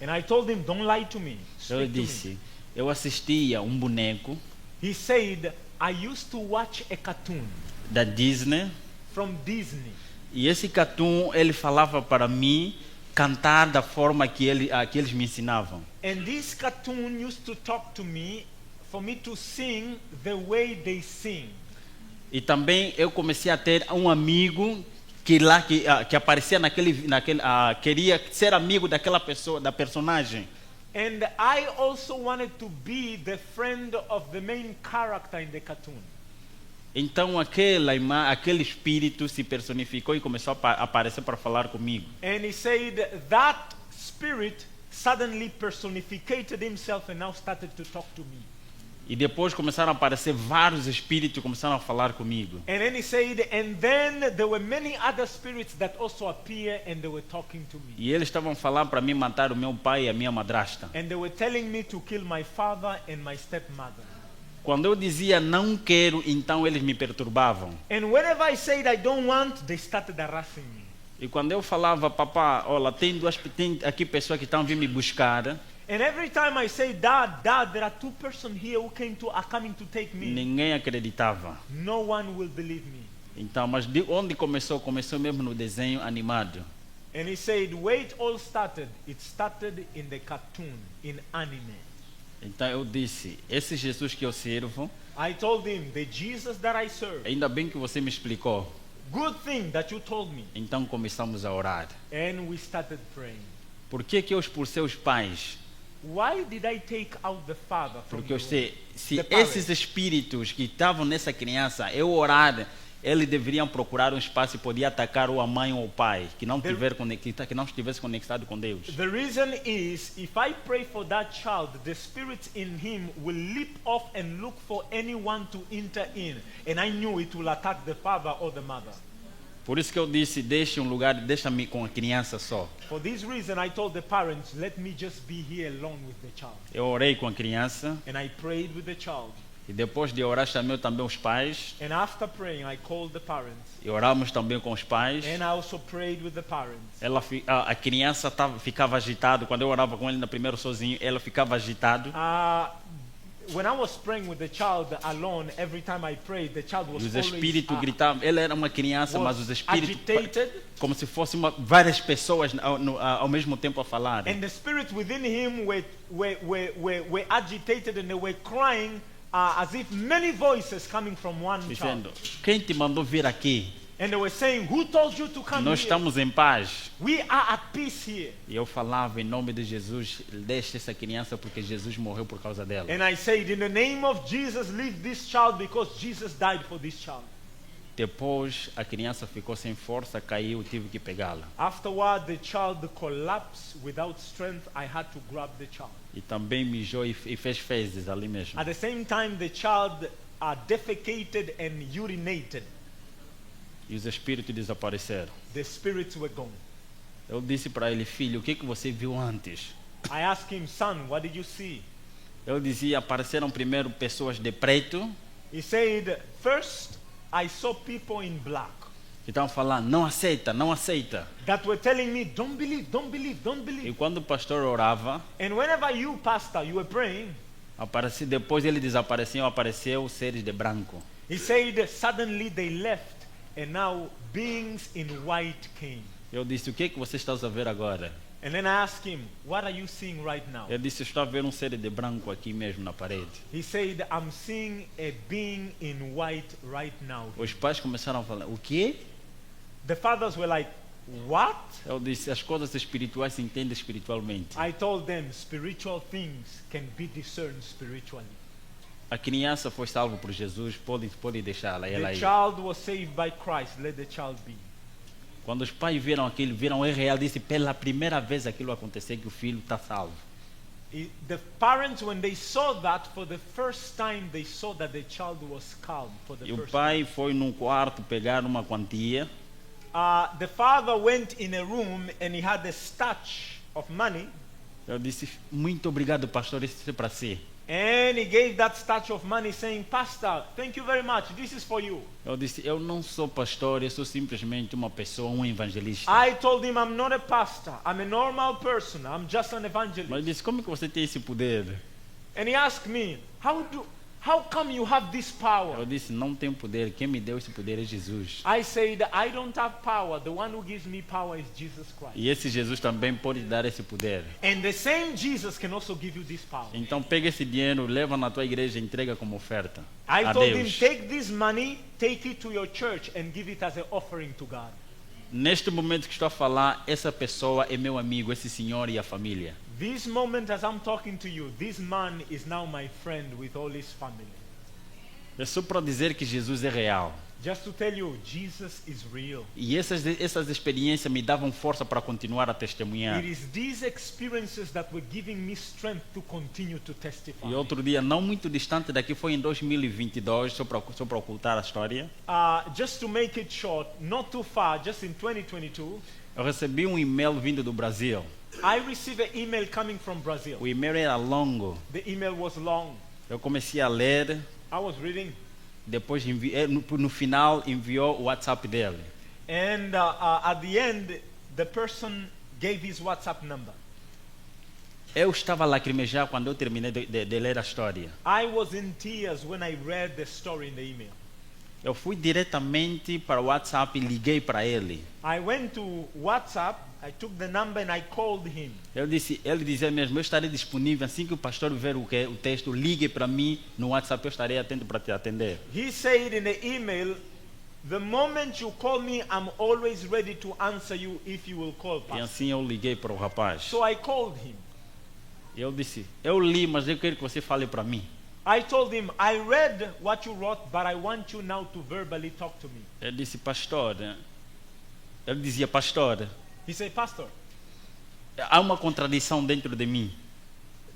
And I told him, don't lie to me. Eu Speak to me. disse, eu assistia um boneco He said, I used to watch a cartoon da Disney. from Disney. E esse cartoon, ele falava para mim cantar da forma que eles me ensinavam. And this cartoon used to talk to me for me to sing the way they sing. E também eu comecei a ter um amigo que aparecia queria ser amigo daquela pessoa, da personagem. And I also wanted to be the friend of the main character in the cartoon. Então aquele espírito se personificou e começou a aparecer para falar comigo. And he said that spirit suddenly personificated himself and now started to talk to me. E depois começaram a aparecer vários espíritos e começaram a falar comigo. And then he said, and then there were many other spirits that also appear and they were talking to me. E eles estavam falando para mim matar o meu pai e a minha madrasta. And they were telling me to kill my father and my stepmother. Quando eu dizia não quero, então eles me perturbavam. And whenever I said I don't want, they started harassing me. E quando eu falava, papá, olha, tem aqui pessoas que estão vindo me buscar. And every time I say, Dad, there are two persons here who are coming to take me. Ninguém acreditava. No one will believe me. Então, mas de onde começou? Começou mesmo no desenho animado. And he said, where it all started, it started in the cartoon, in anime. Então eu disse, esse Jesus que eu sirvo, I told him, the Jesus that I serve, ainda bem que você me explicou. good thing that you told me. Então começamos a orar. And we started praying. Por que eu expulsei os pais? Why did I take out the father from Porque eu the sei, room? se The parents. esses espíritos que estavam nessa criança, eu orar, eles deveriam procurar um espaço e podia atacar ou a mãe ou o pai, que não estivesse conectado com Deus. The reason is, if I pray for that child, the spirit in him will leap off and look for anyone to enter in. And I knew it will attack the father or the mother. Por isso que eu disse, deixa-me com a criança só. For this reason, I told the parents, let me just be here alone with the child. Eu orei com a criança And I prayed with the child. e depois de orar chamei também os pais. And after praying, I called the parents. E oramos também com os pais. And I also prayed with the parents. A criança ficava agitada. Quando eu orava com ele primeiro sozinho, ela ficava agitada. When I was praying with the child alone, every time I prayed, the child was E os always espíritos gritavam. Ela era uma criança, mas os espíritos agitated. como se fossem várias pessoas ao mesmo tempo a falar. And the spirits within him were agitated and they were crying as if many voices coming from one Dizendo, child. quem te mandou vir aqui? And they were saying, who told you to come Nós here? estamos em paz. We are at peace here. E eu falava em nome de Jesus, deixe essa criança porque Jesus morreu por causa dela. And I said, in the name of Jesus, leave this child because Jesus died for this child. Depois a criança ficou sem força, caiu, tive que pegá-la. Afterward, the child collapsed without strength. I had to grab the child. E também mijou e fez fezes ali mesmo. At the same time, the child defecated and urinated. E os espíritos desapareceram. The spirits were gone. Eu disse para ele, filho, o que você viu antes? I asked him, son, what did you see? Eu dizia, apareceram primeiro pessoas de preto, He said, first, I saw people in black que estavam falando, não aceita, não aceita. that were telling me, don't believe, don't believe, don't E believe. quando o pastor orava, And whenever you, pastor, you were praying, depois ele desapareceu, apareceu seres de branco. he said, suddenly they left and now beings in white came. Eu disse, o que você está a ver agora? And then I asked him, what are you seeing right now? Eu disse, estou a ver ser de branco aqui mesmo na parede. He said, I'm seeing a being in white right now. Os pais começaram a falar, o quê? The fathers were like, what? Eu disse, as coisas espirituais se entendem espiritualmente. I told them, spiritual things can be discerned spiritually. A criança foi salva por Jesus, pode deixá-la, ela The aí. child was saved by Christ, let the child be. Quando os pais viram aquilo, viram o real, disse, pela primeira vez aquilo aconteceu, que o filho está salvo. The parents, when they saw that, for the first time, they saw that the child was calm for the E o first pai foi num quarto pegar uma quantia, time. The father went in a room and he had a stash of money. eu disse, muito obrigado, pastor, isso é para si. And he gave that stash of money saying, Pastor, thank you very much. This is for you. Eu disse, eu não sou pastor, eu sou simplesmente uma pessoa, um evangelista. I told him, I'm not a pastor. I'm a normal person. I'm just an evangelist. Mas eu disse, como que você tem esse poder? And he asked me, How come you have this power? Eu disse, não tenho poder. Quem me deu esse poder é Jesus. I said, I don't have power. The one who gives me power is Jesus Christ. E esse Jesus também pode dar esse poder. And the same Jesus can also give you this power. Então pega esse dinheiro, leva na tua igreja e entrega como oferta I a told him, Deus. take this money, take it to your church and give it as an offering to God. Neste momento que estou a falar, essa pessoa é meu amigo, esse senhor e a família. This moment as I'm talking to you, this man is now my friend with all his family. É só para dizer que Jesus é real. Just to tell you, Jesus is real. E essas experiências me davam força para continuar a testemunhar. It is these experiences that were giving me strength to continue to testify. E outro dia, não muito distante daqui, foi em 2022, só para ocultar a história, Just to make it short, not too far, just in 2022, eu recebi um e-mail vindo do Brasil. I received an email coming from Brazil. O e-mail era longo. The email was long. Eu comecei a ler, I was reading, depois no final enviou o WhatsApp dele. and at the end, the person gave his WhatsApp number. Eu estava a lacrimejar quando eu terminei de ler a história. I was in tears when I read the story in the email. Eu fui diretamente para o WhatsApp e liguei para ele. I went to WhatsApp, I took the number and I called him. Ele dizia mesmo, eu estarei disponível assim que o pastor ver o texto, ligue para mim no WhatsApp, eu estarei atento para te atender. He said in the email, the moment you call me, I'm always ready to answer you if you will call, E Pastor. assim eu liguei para o rapaz. So I called him. Eu disse, eu li, mas eu quero que você fale para mim. I told him, I read what you wrote, but I want you now to verbally talk to me. Ele disse, pastor, ele dizia, pastor, He said, Pastor, há uma contradição dentro de mim.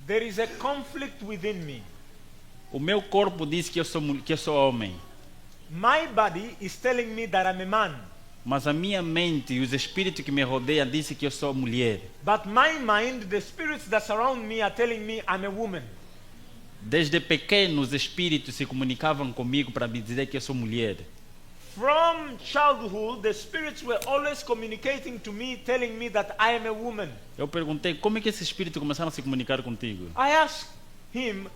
there is a conflict within me. O meu corpo diz que eu sou homem, My body is telling me that I'm a man, mas a minha mente e os espíritos que me rodeiam dizem que eu sou mulher. but my mind, the spirits that surround me are telling me I'm a woman. Desde pequeno, os espíritos se comunicavam comigo para me dizer que eu sou mulher. From childhood, the spirits were always communicating to me, telling me that I am a woman. Eu perguntei, como é que esses espíritos começaram a se comunicar contigo? I asked him,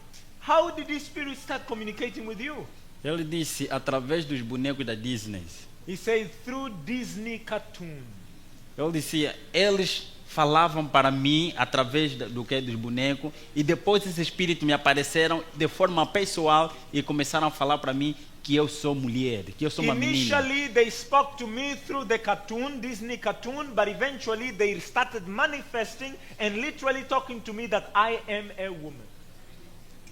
how did these spirits start communicating with you? Ele disse, através dos bonecos da Disney. He said, through Disney cartoon. Ele dizia, eles falavam para mim através dos bonecos e depois esses espíritos me apareceram de forma pessoal e começaram a falar para mim que eu sou mulher, que eu sou uma menina. Initially, they spoke to me through the cartoon, Disney cartoon, but eventually they started manifesting and literally talking to me that I am a woman.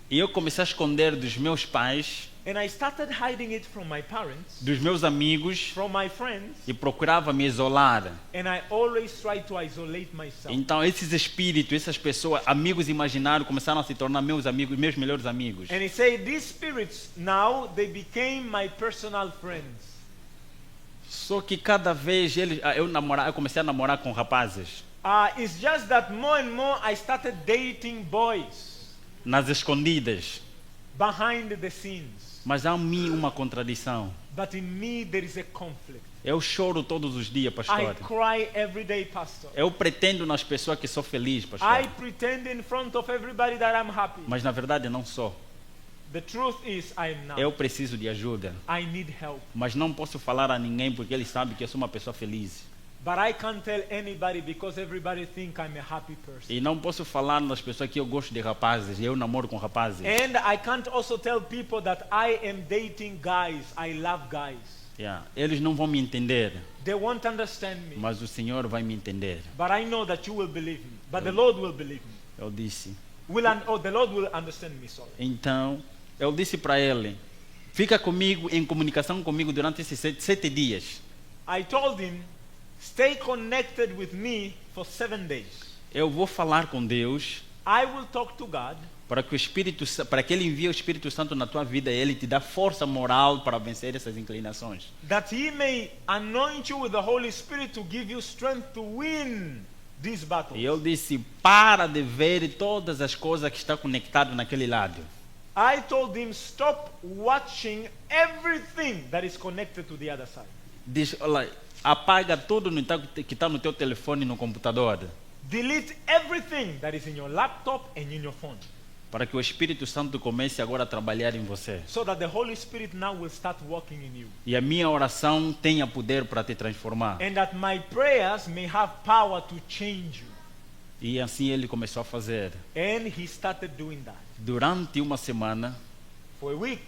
E eu comecei a esconder dos meus pais, And I started hiding it from my parents, dos meus amigos from my friends, e procurava me isolar. and I always tried to isolate myself. Então esses espíritos, essas pessoas, amigos imaginários, começaram a se tornar meus amigos, meus melhores amigos. And he said, these spirits now, they became my personal friends. Só que cada vez eu comecei a namorar com rapazes, It's just that more and more I started dating boys nas escondidas. behind the scenes. Mas há em mim uma contradição. But in me there is a conflict. Eu choro todos os dias, I pastor. cry every day, Pastor. Eu pretendo nas pessoas que sou feliz, I pastor. pretend in front of everybody that I'm happy. Mas na verdade não sou. The truth is I am not. Eu preciso de ajuda. I need help. Mas não posso falar a ninguém porque ele sabe que eu sou uma pessoa feliz. But I can't tell anybody because everybody think I'm a happy person. E não posso falar nas pessoas que eu gosto de rapazes. Eu namoro com rapazes. And I can't also tell people that I am dating guys. I love guys. Yeah. Eles não vão me entender. They won't understand me. Mas o Senhor vai me entender. But I know that you will believe me. But the Lord will believe me. Eu disse. The Lord will understand me, sorry. Então, eu disse para ele, fica comigo, em comunicação comigo durante esses 7 dias. I told him, stay connected with me for 7 days. Eu vou falar com Deus I will talk to God para que ele envie o Espírito Santo na tua vida e ele te dá força moral para vencer essas inclinações. that He may anoint you with the Holy Spirit to give you strength to win these battles. E eu disse, para de ver todas as coisas que estão conectadas naquele lado. I told him, stop watching everything that is connected to the other side. Diz, olha, apaga tudo que está no teu telefone e no computador. Delete everything that is in your laptop and in your phone. para que o Espírito Santo comece agora a trabalhar em você. so that the Holy Spirit now will start working in you. E a minha oração tenha poder para te transformar. And that my prayers may have power to change you. E assim ele começou a fazer. And he started doing that. Durante uma semana, For a week,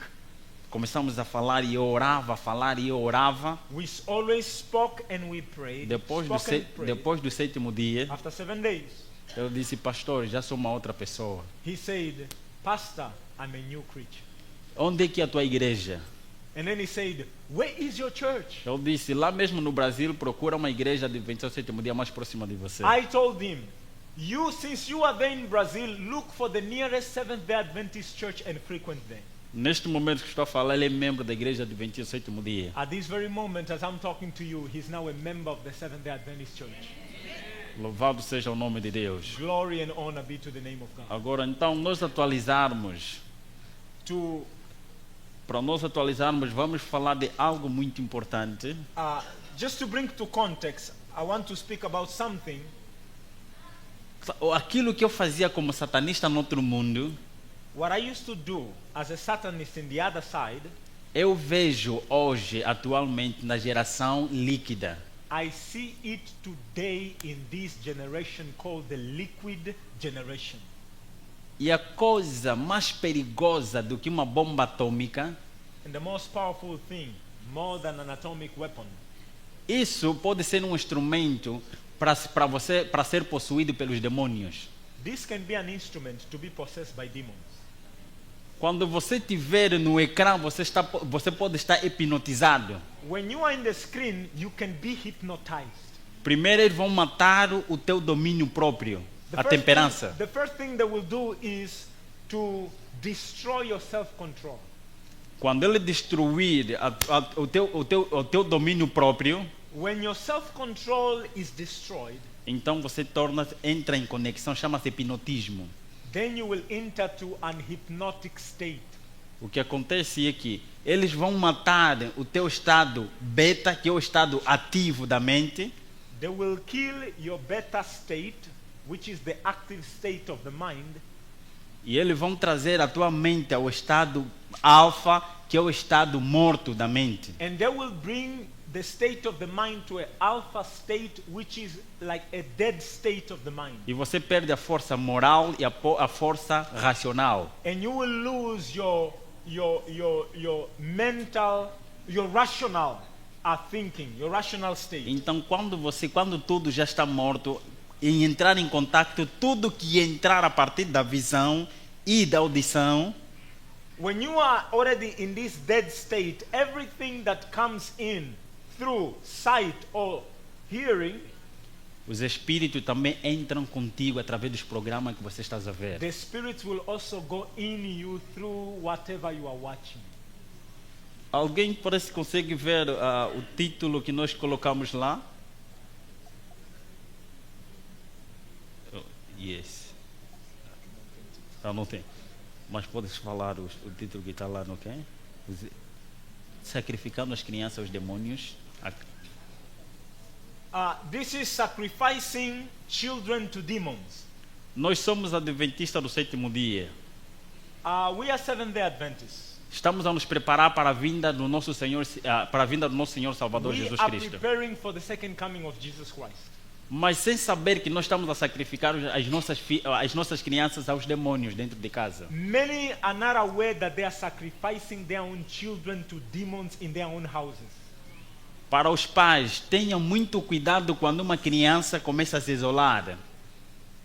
começamos a falar e eu orava, falar e eu orava. we always spoke and we prayed. Depois do, Spoke and prayed. depois do 7º dia, After 7 days, eu disse, pastor, já sou uma outra pessoa. he said, Pastor, I'm a new creature. Onde é que é a tua igreja? And then he said, where is your church? Eu disse, lá mesmo no Brasil, procura uma igreja de 27º dia mais próxima de você. I told him, since you are there in Brazil, look for the nearest Seventh-day Adventist church and frequent there. Neste momento que estou a falar, ele é membro da igreja de 27º dia. At this very moment, as I'm talking to you, he's now a member of the Seventh-day Adventist church. Louvado seja o nome de Deus. Glory and honor be to the name of God. Agora, então, nós atualizarmos. Para nós atualizarmos, vamos falar de algo muito importante. Just to bring to context, I want to speak about something. Aquilo que eu fazia como satanista no outro mundo, What I used to do as a Satanist in the other side, eu vejo hoje, atualmente, na geração líquida. I see it today in this generation called the liquid generation. E a coisa mais perigosa do que uma bomba atômica, And the most powerful thing, more than an atomic weapon, isso pode ser um instrumento para ser possuído pelos demônios. this can be an instrument to be possessed by demons. Quando você estiver no ecrã, você pode estar hipnotizado. When you are in the screen, you can be hypnotized. Primeiro eles vão matar o teu domínio próprio, a temperança. The first thing they will do is to destroy your self-control. Quando ele destruir o teu domínio próprio, When your self-control is destroyed, então você entra em conexão, chama-se hipnotismo. then you will enter to an hypnotic state. O que acontece é que eles vão matar o teu estado beta, que é o estado ativo da mente, They will kill your beta state, which is the active state of the mind, e eles vão trazer a tua mente ao estado alfa, que é o estado morto da mente. and they will bring the state of the mind to an alpha state, which is like a dead state of the mind. E você perde a força moral e a força racional. And you will lose your mental, your rational thinking, your rational state. Então, quando tudo já está morto, em entrar em contato, tudo que entrar a partir da visão e da audição, When you are already in this dead state, everything that comes in through sight or hearing, os espíritos também entram contigo através dos programas que você está a ver. the spirits will also go in you through whatever you are watching. Alguém parece que consegue ver o título que nós colocamos lá? Yes. Não tem. Mas podes falar o título que está lá, não é? Sacrificando as crianças aos demônios. This is sacrificing children to demons. Nós somos adventistas do 7º dia. We are Seventh-day Adventists. Estamos a nos preparar para a vinda do nosso Senhor, para a vinda do nosso Senhor Salvador We Jesus are Cristo. preparing for the second coming of Jesus Christ. Mas sem saber que nós estamos a sacrificar as nossas crianças aos demônios dentro de casa. Many are not aware that they are sacrificing their own children to demons in their own houses. Para os pais, tenham muito cuidado quando uma criança começa a se isolar.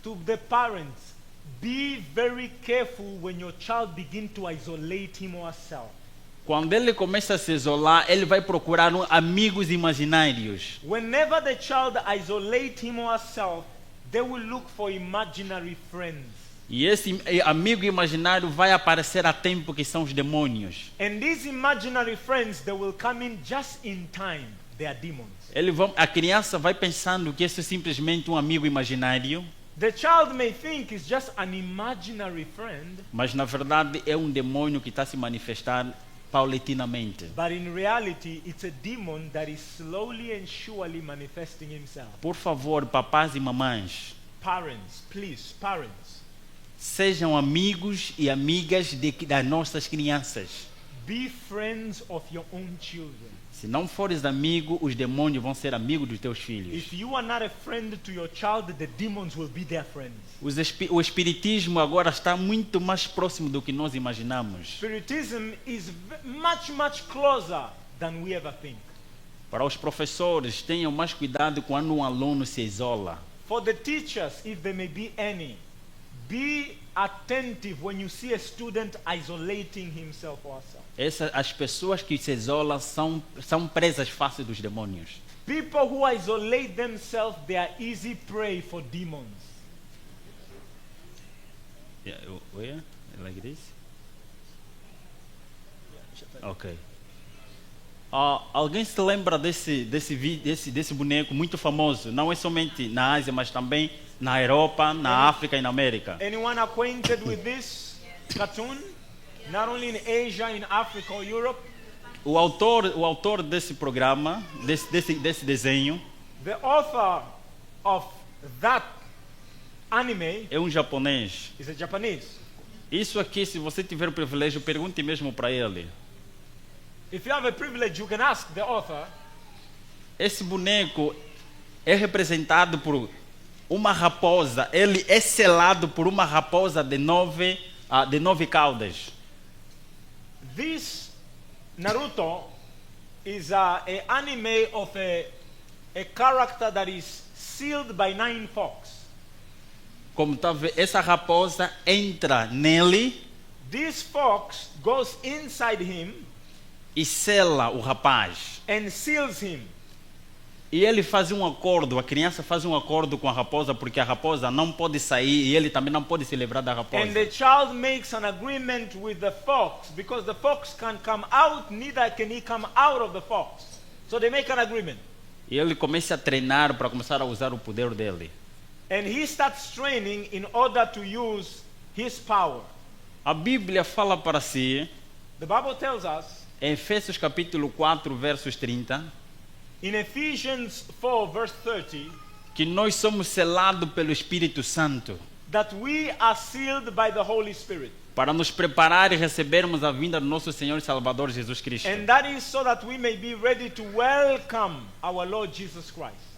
To the parents, be very careful when your child begins to isolate him or herself. Quando ele começa a se isolar, ele vai procurar amigos imaginários. Whenever the child isolates him or herself, they will look for imaginary friends. E esse amigo imaginário vai aparecer a tempo, que são os demônios. And these imaginary friends, they will come in just in time. They are demons. A criança vai pensando que isso é simplesmente um amigo imaginário, The child may think it's just an imaginary friend, mas na verdade é um demônio que está se manifestando paulatinamente. but in reality, it's a demon that is slowly and surely manifesting himself. Por favor, papás e mamães, Parents, please, parents. Sejam amigos e amigas das nossas crianças. Be friends of your own children. Se não fores amigo, os demônios vão ser amigos dos teus filhos. If you are not a friend to your child, the demons will be their friends. O espiritismo agora está muito mais próximo do que nós imaginamos. Spiritism is much closer than we ever think. Para os professores, tenham mais cuidado quando um aluno se isola. For the teachers, if there may be any, be attentive when you see a student isolating himself or herself. As pessoas que se isolam são presas fáceis dos demônios. People who isolate themselves, they are easy prey for demons. Like this? Ok. Alguém se lembra desse boneco muito famoso? Não é somente na Ásia, mas também na Europa, na África e na América. Anyone acquainted with this cartoon? Not only in Asia, in Africa or Europe. O autor desse programa, desse desenho, The author of that anime é um japonês. is a Japanese. Isso aqui, se você tiver o privilégio, pergunte mesmo para ele. If you have a privilege, you can ask the author. Esse boneco é representado por uma raposa. Ele é selado por uma raposa de 9 caudas. This Naruto is an anime of a character that is sealed by 9 fox. Como tá vendo, essa raposa entra nele This fox goes inside him e sela o rapaz. and seals him. E ele faz um acordo, a criança faz um acordo com a raposa, porque a raposa não pode sair e ele também não pode se livrar da raposa. And the child makes an agreement with the fox because the fox can't come out, neither can he come out of the fox. So they make an agreement. E ele começa a treinar para começar a usar o poder dele. And he starts training in order to use his power. A Bíblia fala para si, The Bible tells us em Efésios capítulo 4, versos 30, in Ephesians 4 verse 30 que nós somos selados pelo Espírito Santo that we are sealed by the Holy Spirit. para nos preparar e recebermos a vinda do nosso Senhor e Salvador Jesus Cristo. And that is so that we may be ready to welcome our Lord Jesus Christ.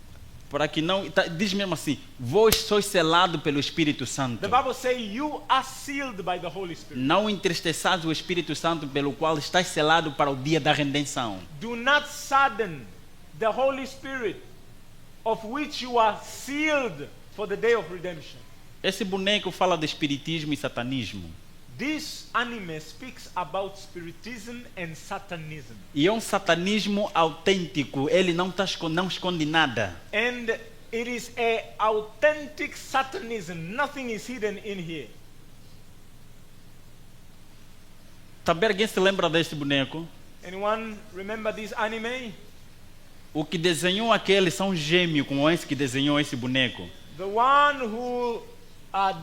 Para que não, diz mesmo assim, vós sois selados pelo Espírito Santo. The Bible says you are sealed by the Holy Spirit. Não entristeçais o Espírito Santo pelo qual estás selado para o dia da redenção. Do not sadden the Holy Spirit of which you are sealed for the day of redemption. Esse boneco fala de espiritismo e satanismo. This anime speaks about spiritism and satanism. E é um satanismo autêntico, ele não esconde nada. And it is a authentic satanism. Nothing is hidden in here. Também alguém se lembra desse boneco? Anyone remember this anime? O que desenhou aquele são gêmeos com esse que desenhou esse boneco. The one who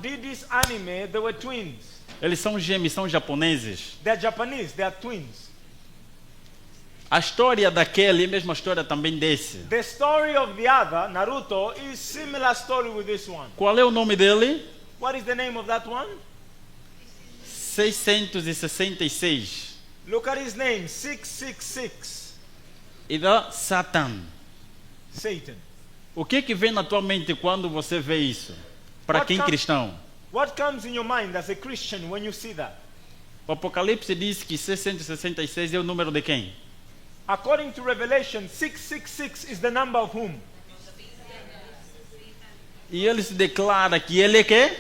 did this anime, they were twins. Eles são gêmeos, são japoneses. They're Japanese, they're twins. A história daquele é a mesma história também desse. The story of the other, Naruto, is similar story with this one. Qual é o nome dele? What is the name of that one? 666. Look at his name, 666. E da Satan. Satan. O que vem na tua mente quando você vê isso? Para quem cristão? What comes in your mind as a Christian when you see that? O Apocalipse diz que 666 é o número de quem? According to Revelation, 666 is the number of whom? E ele se declara que ele é que?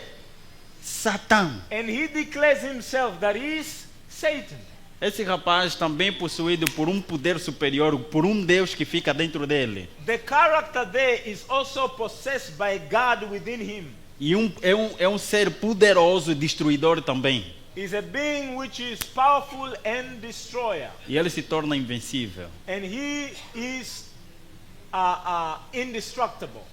Satã. And he declares himself that he is Satan. Esse rapaz também possuído por um poder superior, por um Deus que fica dentro dele. The character there is also possessed by God within him. E é um ser poderoso, destruidor também. Is a being which is powerful and destroyer. E ele se torna invencível. And he is indestructible.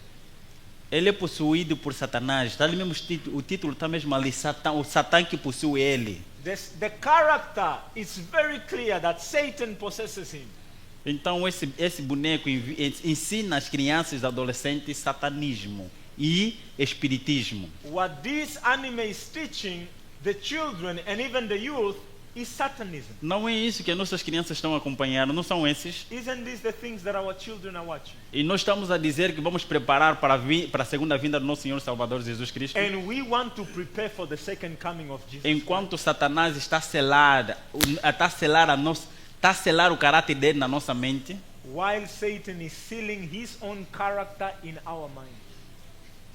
Ele é possuído por Satanás. Está ali mesmo o título está mesmo ali, Satã, o Satã que possui ele. The character is very clear that Satan possesses him. Então esse boneco ensina as crianças e adolescentes satanismo. e espiritismo. What this anime is teaching the children and even the youth is Satanism. Não é isso que as nossas crianças estão acompanhando, não são esses. Isn't this the things that our children are watching? E nós estamos a dizer que vamos preparar para a segunda vinda do nosso Senhor Salvador Jesus Cristo. And we want to prepare for the second coming of Jesus. Enquanto Satanás está a selar o caráter dele na nossa mente, While Satan is sealing his own character in our mind.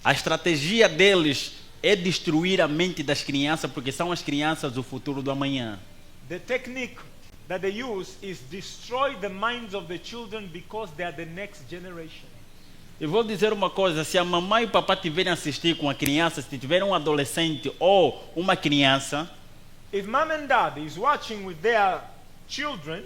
a estratégia deles é destruir a mente das crianças, porque são as crianças o futuro do amanhã. The technique that they use is destroy the minds of the children because they are the next generation. Eu vou dizer uma coisa, se a mamãe e o papai tiverem assistir com a criança, se tiver um adolescente ou uma criança, If mom and dad is watching with their children,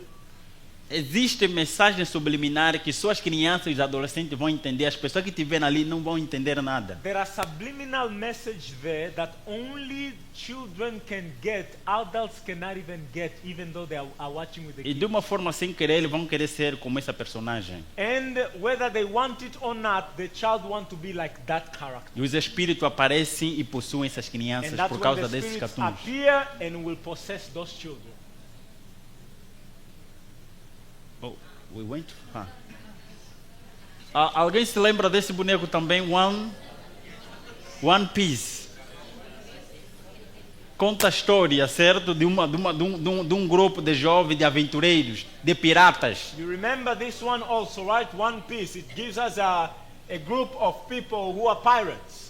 existem mensagens subliminares que só as crianças e os adolescentes vão entender, as pessoas que estiverem ali não vão entender nada. there are subliminal messages there that only children can get, adults cannot even get, even though they are watching with the E kids. de uma forma sem querer, eles vão querer ser como essa personagem. And whether they want it or not, the child want to be like that character. E os espíritos aparecem e possuem essas crianças And that's por when causa the desses spirits cartoons. appear and will possess those children. Oh, we went too far. Alguém se lembra desse boneco também? One Piece. Conta a história, certo? De um grupo de jovens, de aventureiros, de piratas. You remember this one also, right? One Piece. It gives us a group of people who are pirates.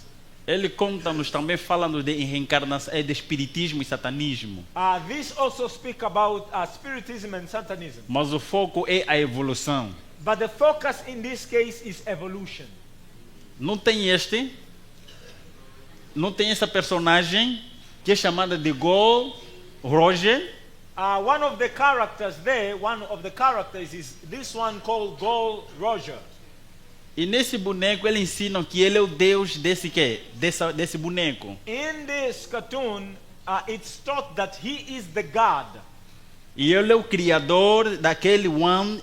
Ele conta-nos também, falando de reencarnação, de espiritismo e satanismo. This also speak about spiritism and Satanism. Mas o foco é a evolução. But the focus in this case is evolution. Não tem essa personagem que é chamada de Gold Roger. One of the characters is this one called Gold Roger. E nesse boneco ele ensina que ele é o Deus desse boneco. In this cartoon, it's taught that he is the God. E ele é o criador daquele One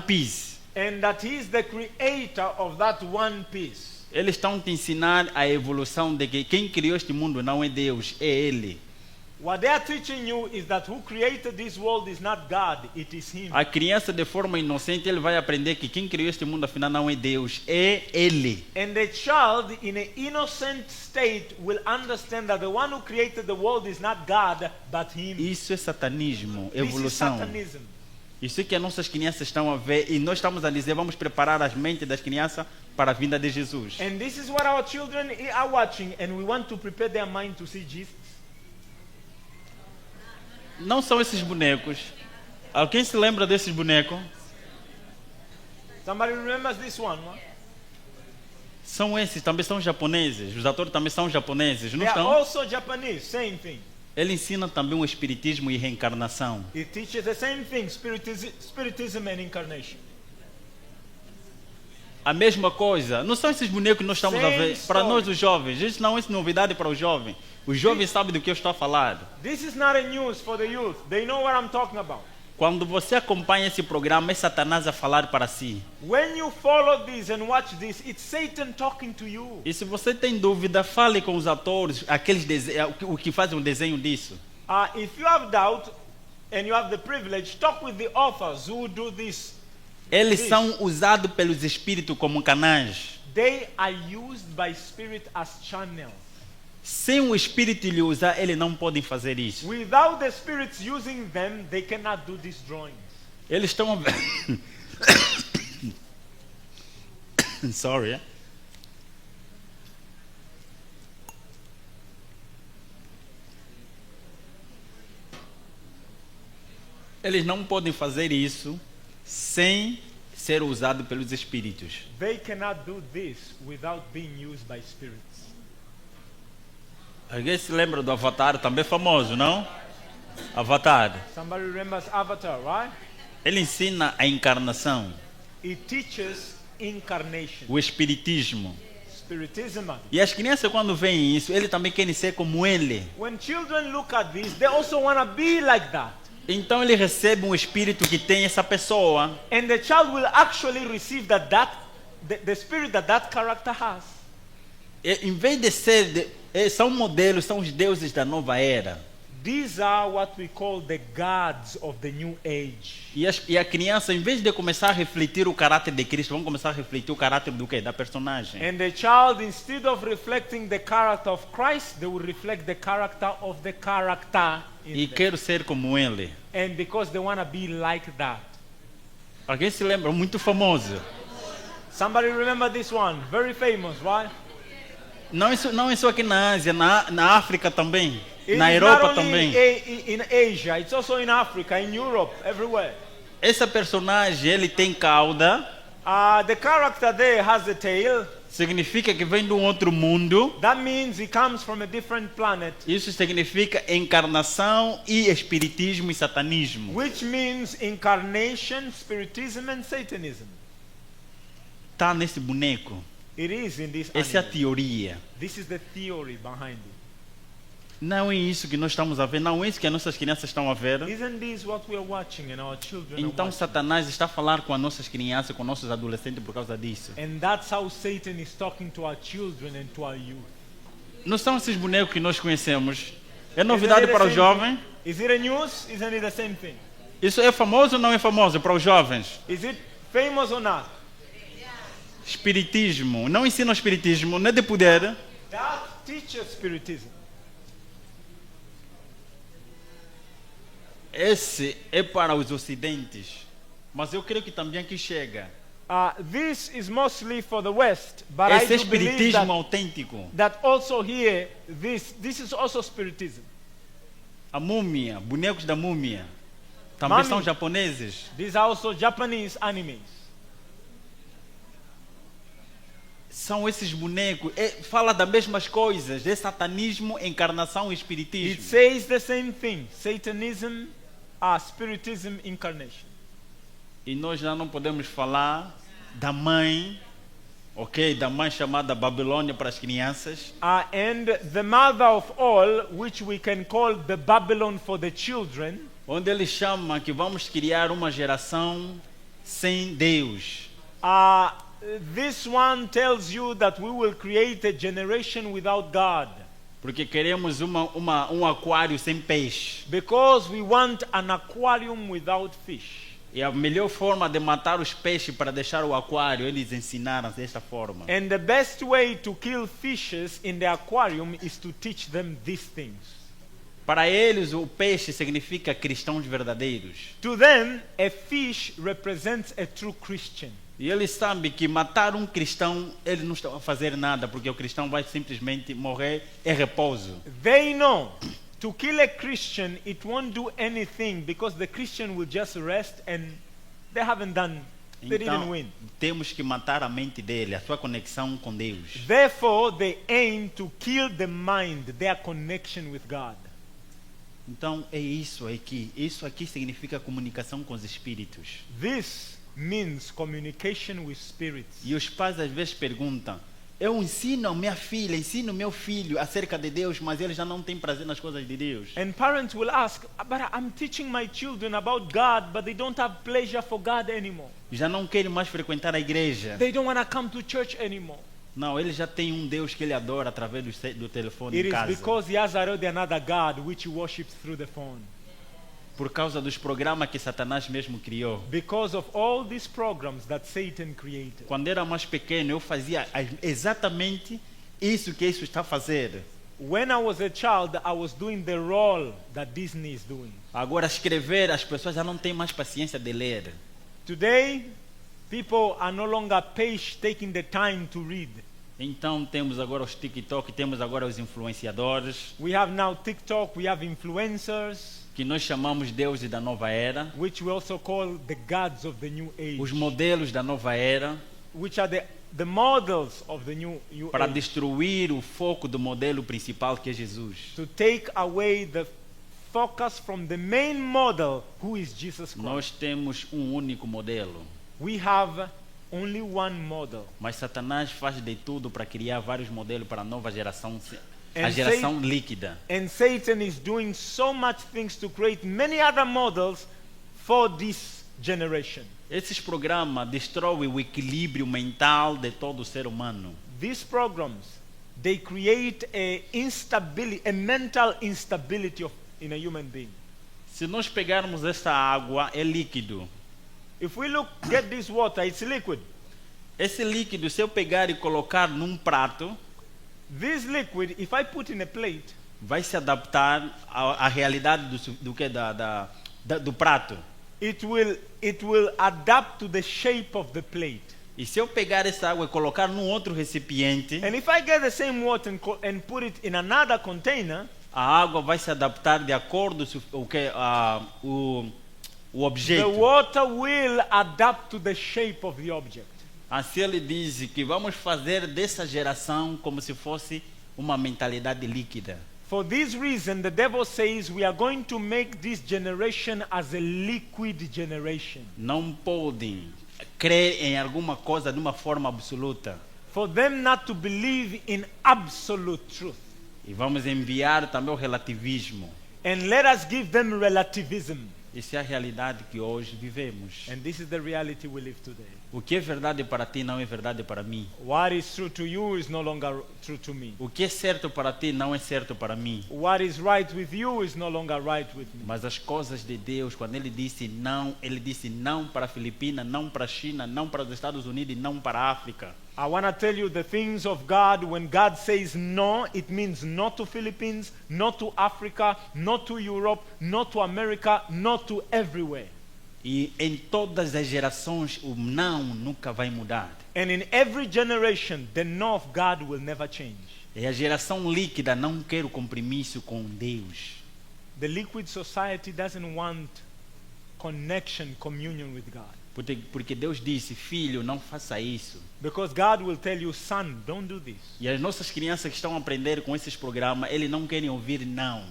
Piece. And that he is the creator of that One Piece. Eles estão te ensinar a evolução de que quem criou este mundo não é Deus, é Ele. What they are teaching you is that who created this world is not God, it is him. A criança de forma inocente ele vai aprender que quem criou este mundo afinal não é Deus, é Ele. And the child in an innocent state will understand that the one who created the world is not God, but him. Isso é satanismo, This is evolução. Satanism. Isso é que as nossas crianças estão a ver e nós estamos a dizer, vamos preparar as mentes das crianças para a vinda de Jesus. And this is what our children are watching, and we want to prepare their mind to see Jesus. Não são esses bonecos. Alguém se lembra desses bonecos? Somebody remembers this one? Huh? São esses, também são japoneses. Os atores também são japoneses, não They are estão? also Japanese, same thing. Ele ensina também o espiritismo e reencarnação. It teaches the same thing, spiritism and incarnation. A mesma coisa. Não são esses bonecos que nós estamos a ver. Same Para story. nós, os jovens. Isso não é novidade para os jovens. Os jovens sabem do que eu estou a falar. This is not a news for the youth. They know what I'm talking about. Quando você acompanha esse programa, é Satanás a falar para si. When you follow this and watch this, it's Satan talking to you. E se você tem dúvida, fale com os atores, aqueles o que fazem o desenho disso. If you have doubt and you have the privilege, talk with the authors who do this. Eles Isso. são usados pelos espíritos como canais. They are used by spirit as channels. Sem o espírito lhe usar, eles não podem fazer isso. Without the spirits using them, they cannot do these drawings. Eles estão Sorry. Eles não podem fazer isso sem ser usado pelos espíritos. They cannot do this without being used by spirits. Alguém se lembra do Avatar, também famoso, não? Avatar. Somebody remembers Avatar, right? Ele ensina a encarnação, It teaches incarnation, o espiritismo. spiritism. E as crianças quando veem isso, eles também querem ser como ele. When children look at this, they also want to be like that. Então ele recebe um espírito que tem essa pessoa. And the child will actually receive that the spirit that character has. Em vez de são modelos, são os deuses da nova era. These are what we call the gods of the new age. E a criança, em vez de começar a refletir o caráter de Cristo, vão começar a refletir o caráter do quê? Da personagem. And the child, instead of reflecting the character of Christ, they will reflect the character of the character in E them. quero ser como ele. And because they want to be like that. Alguém se lembra? Muito famoso. Somebody remember this one? Very famous, right? Não é só aqui na Ásia, na África também. It Na is Europa not only também. in Asia, it's also in Africa, in Europe, everywhere. Essa personagem, ele tem cauda. The character there has a tail. Significa que vem de um outro mundo. That means he comes from a different planet. Isso significa encarnação e espiritismo e satanismo. Which means incarnation, spiritism and Satanism. Está nesse boneco. It is in this Essa é a animal. teoria. This is the theory behind it. Não é isso que nós estamos a ver. Não é isso que as nossas crianças estão a ver. Isn't this what we are watching and our children Então are watching? Satanás está a falar com as nossas crianças, com nossos adolescentes por causa disso. And that's how Satan is talking to our children and to our youth. Não são esses bonecos que nós conhecemos. É novidade para os jovens. Is it a news? Isn't it the same thing? Isso é famoso ou não é famoso para os jovens? Is it famous or not? Espiritismo. Não ensina o espiritismo, não é de poder. That teaches spiritism. Esse é para os ocidentes. Mas eu creio que também aqui chega. This is mostly for the West, but I Esse é do believe espiritismo autêntico. that also here, this is also spiritism. A múmia, bonecos da múmia. Também Mami. são japoneses. These are also Japanese animes. São esses bonecos. Fala das mesmas coisas. É satanismo, encarnação e It espiritismo. says the same thing. Satanism, spiritism, incarnation. E nós já não podemos falar da mãe, ok? Da mãe chamada Babilônia para as crianças. And the mother of all, which we can call the Babylon for the children, Onde ele chama que vamos criar uma geração sem Deus. this one tells you that we will create a generation without God. Porque queremos um aquário sem peixe. Because we want an aquarium without fish. E a melhor forma de matar os peixes para deixar o aquário, eles ensinaram desta forma. And the best way to kill fishes in the aquarium is to teach them these things. Para eles, o peixe significa cristãos verdadeiros. To them, a fish represents a true Christian. E eles sabem que matar um cristão, eles não estão a fazer nada, porque o cristão vai simplesmente morrer em repouso. They know to kill a Christian, it won't do anything because the Christian will just rest and they haven't done, they didn't Então, win. temos que matar a mente dele, a sua conexão com Deus. Therefore, they aim to kill the mind, their connection with God. Então, é isso aqui. Isso aqui significa comunicação com os espíritos. This means communication with spirits. E os pais às vezes perguntam: eu ensino minha filha, ensino meu filho acerca de Deus, mas ele já não tem prazer nas coisas de Deus. And parents will ask, but I'm teaching my children about God, but they don't have pleasure for God anymore. Já não querem mais frequentar a igreja. They don't want to come to church anymore. Não, ele já tem um Deus que ele adora através do telefone It em is casa. because he has already another God which he worships through the phone. Por causa dos programas que Satanás mesmo criou. Because of all these programs that Satan created. Quando era mais pequeno, eu fazia exatamente isso que isso está a fazer. When I was a child, I was doing the role that Disney is doing. Agora, escrever, as pessoas já não têm mais paciência de ler. Today, people are no longer taking the time to read. Então, temos agora os TikTok, temos agora os influenciadores, We have now TikTok, we have influencers, que nós chamamos deuses da nova era, which we also call the gods of the new age, os modelos da nova era, which are the models of the new para age, destruir o foco do modelo principal que é Jesus. to take away the focus from the main model, who is Jesus Christ. Nós temos um único modelo, We have only one model. mas Satanás faz de tudo para criar vários modelos para a nova geração, a And geração líquida. And Satan is doing so much things to create many other models for this generation. Esses programas destroem o equilíbrio mental de todo ser humano. These programs, they create a mental instability in a human being. Se nós pegarmos esta água, é líquido. If we get this water, it's liquid. Esse líquido, se eu pegar e colocar num prato, This liquid, if I put in a plate, vai se adaptar à realidade do prato. it will adapt to the shape of the plate. E se eu pegar essa água e colocar num outro recipiente, And if I get the same water and put it in another container, a água vai se adaptar de acordo com o objeto. the water will adapt to the shape of the object. Assim ele diz que vamos fazer dessa geração como se fosse uma mentalidade líquida. For this reason, the devil says we are going to make this generation as a liquid generation. Não podem crer em alguma coisa de uma forma absoluta. For them not to believe in absolute truth. E vamos enviar também o relativismo. And let us give them relativism. Essa é a realidade que hoje vivemos. And this is the reality we live today. O que é verdade para ti não é verdade para mim. What is true to you is no longer true to me. O que é certo para ti não é certo para mim. What is right with you is no longer right with me. Mas as coisas de Deus, quando ele disse não para a Filipina, não para a China, não para os Estados Unidos e não para a África. I want to tell you the things of God. When God says no, it means not to Philippines, not to Africa, not to Europe, not to America, not to everywhere. E em todas as gerações o não nunca vai mudar. And in every generation, the no of God will never change. E a geração líquida não quer o compromisso com Deus. The liquid society doesn't want connection, communion with God. Porque Deus disse, filho, não faça isso. Because God will tell you, son, don't do this. E as nossas crianças que estão a aprender com esses programas, eles não querem ouvir não.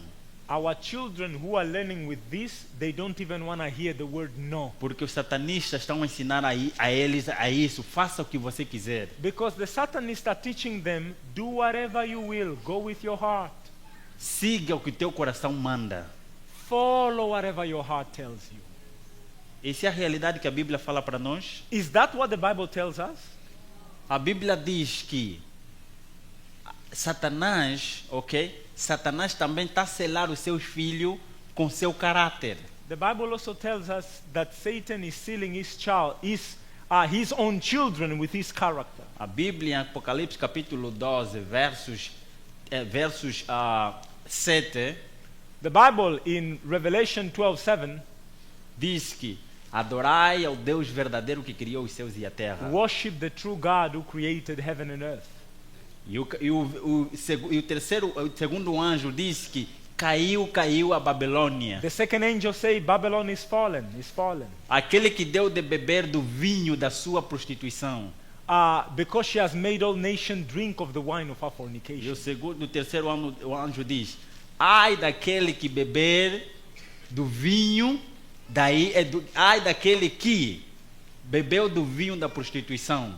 Our children who are learning with this, they don't even want to hear the word no. Porque os satanistas estão a ensinar a eles a isso, faça o que você quiser. Because the Satanists are teaching them, do whatever you will, go with your heart. Siga o que teu coração manda. Follow whatever your heart tells you. Essa é a realidade que a Bíblia fala para nós. Is that what the Bible tells us? A Bíblia diz que Satanás, Satanás também está a selar os seus filhos com seu caráter. The Bible also tells us that Satan is sealing his own children with his character. A Bíblia em Apocalipse capítulo 12, versos 7, The Bible in Revelation 12:7 diz que adorai ao Deus verdadeiro que criou os céus e a terra. worship the true God who created heaven and earth. E o segundo anjo disse que caiu a Babilônia. The second angel say Babylon is fallen, is fallen. Aquele que deu de beber do vinho da sua prostituição. Because she has made all nations drink of the wine of her E fornication. o terceiro anjo diz: ai daquele que beber do vinho, ai daquele que bebeu do vinho da prostituição.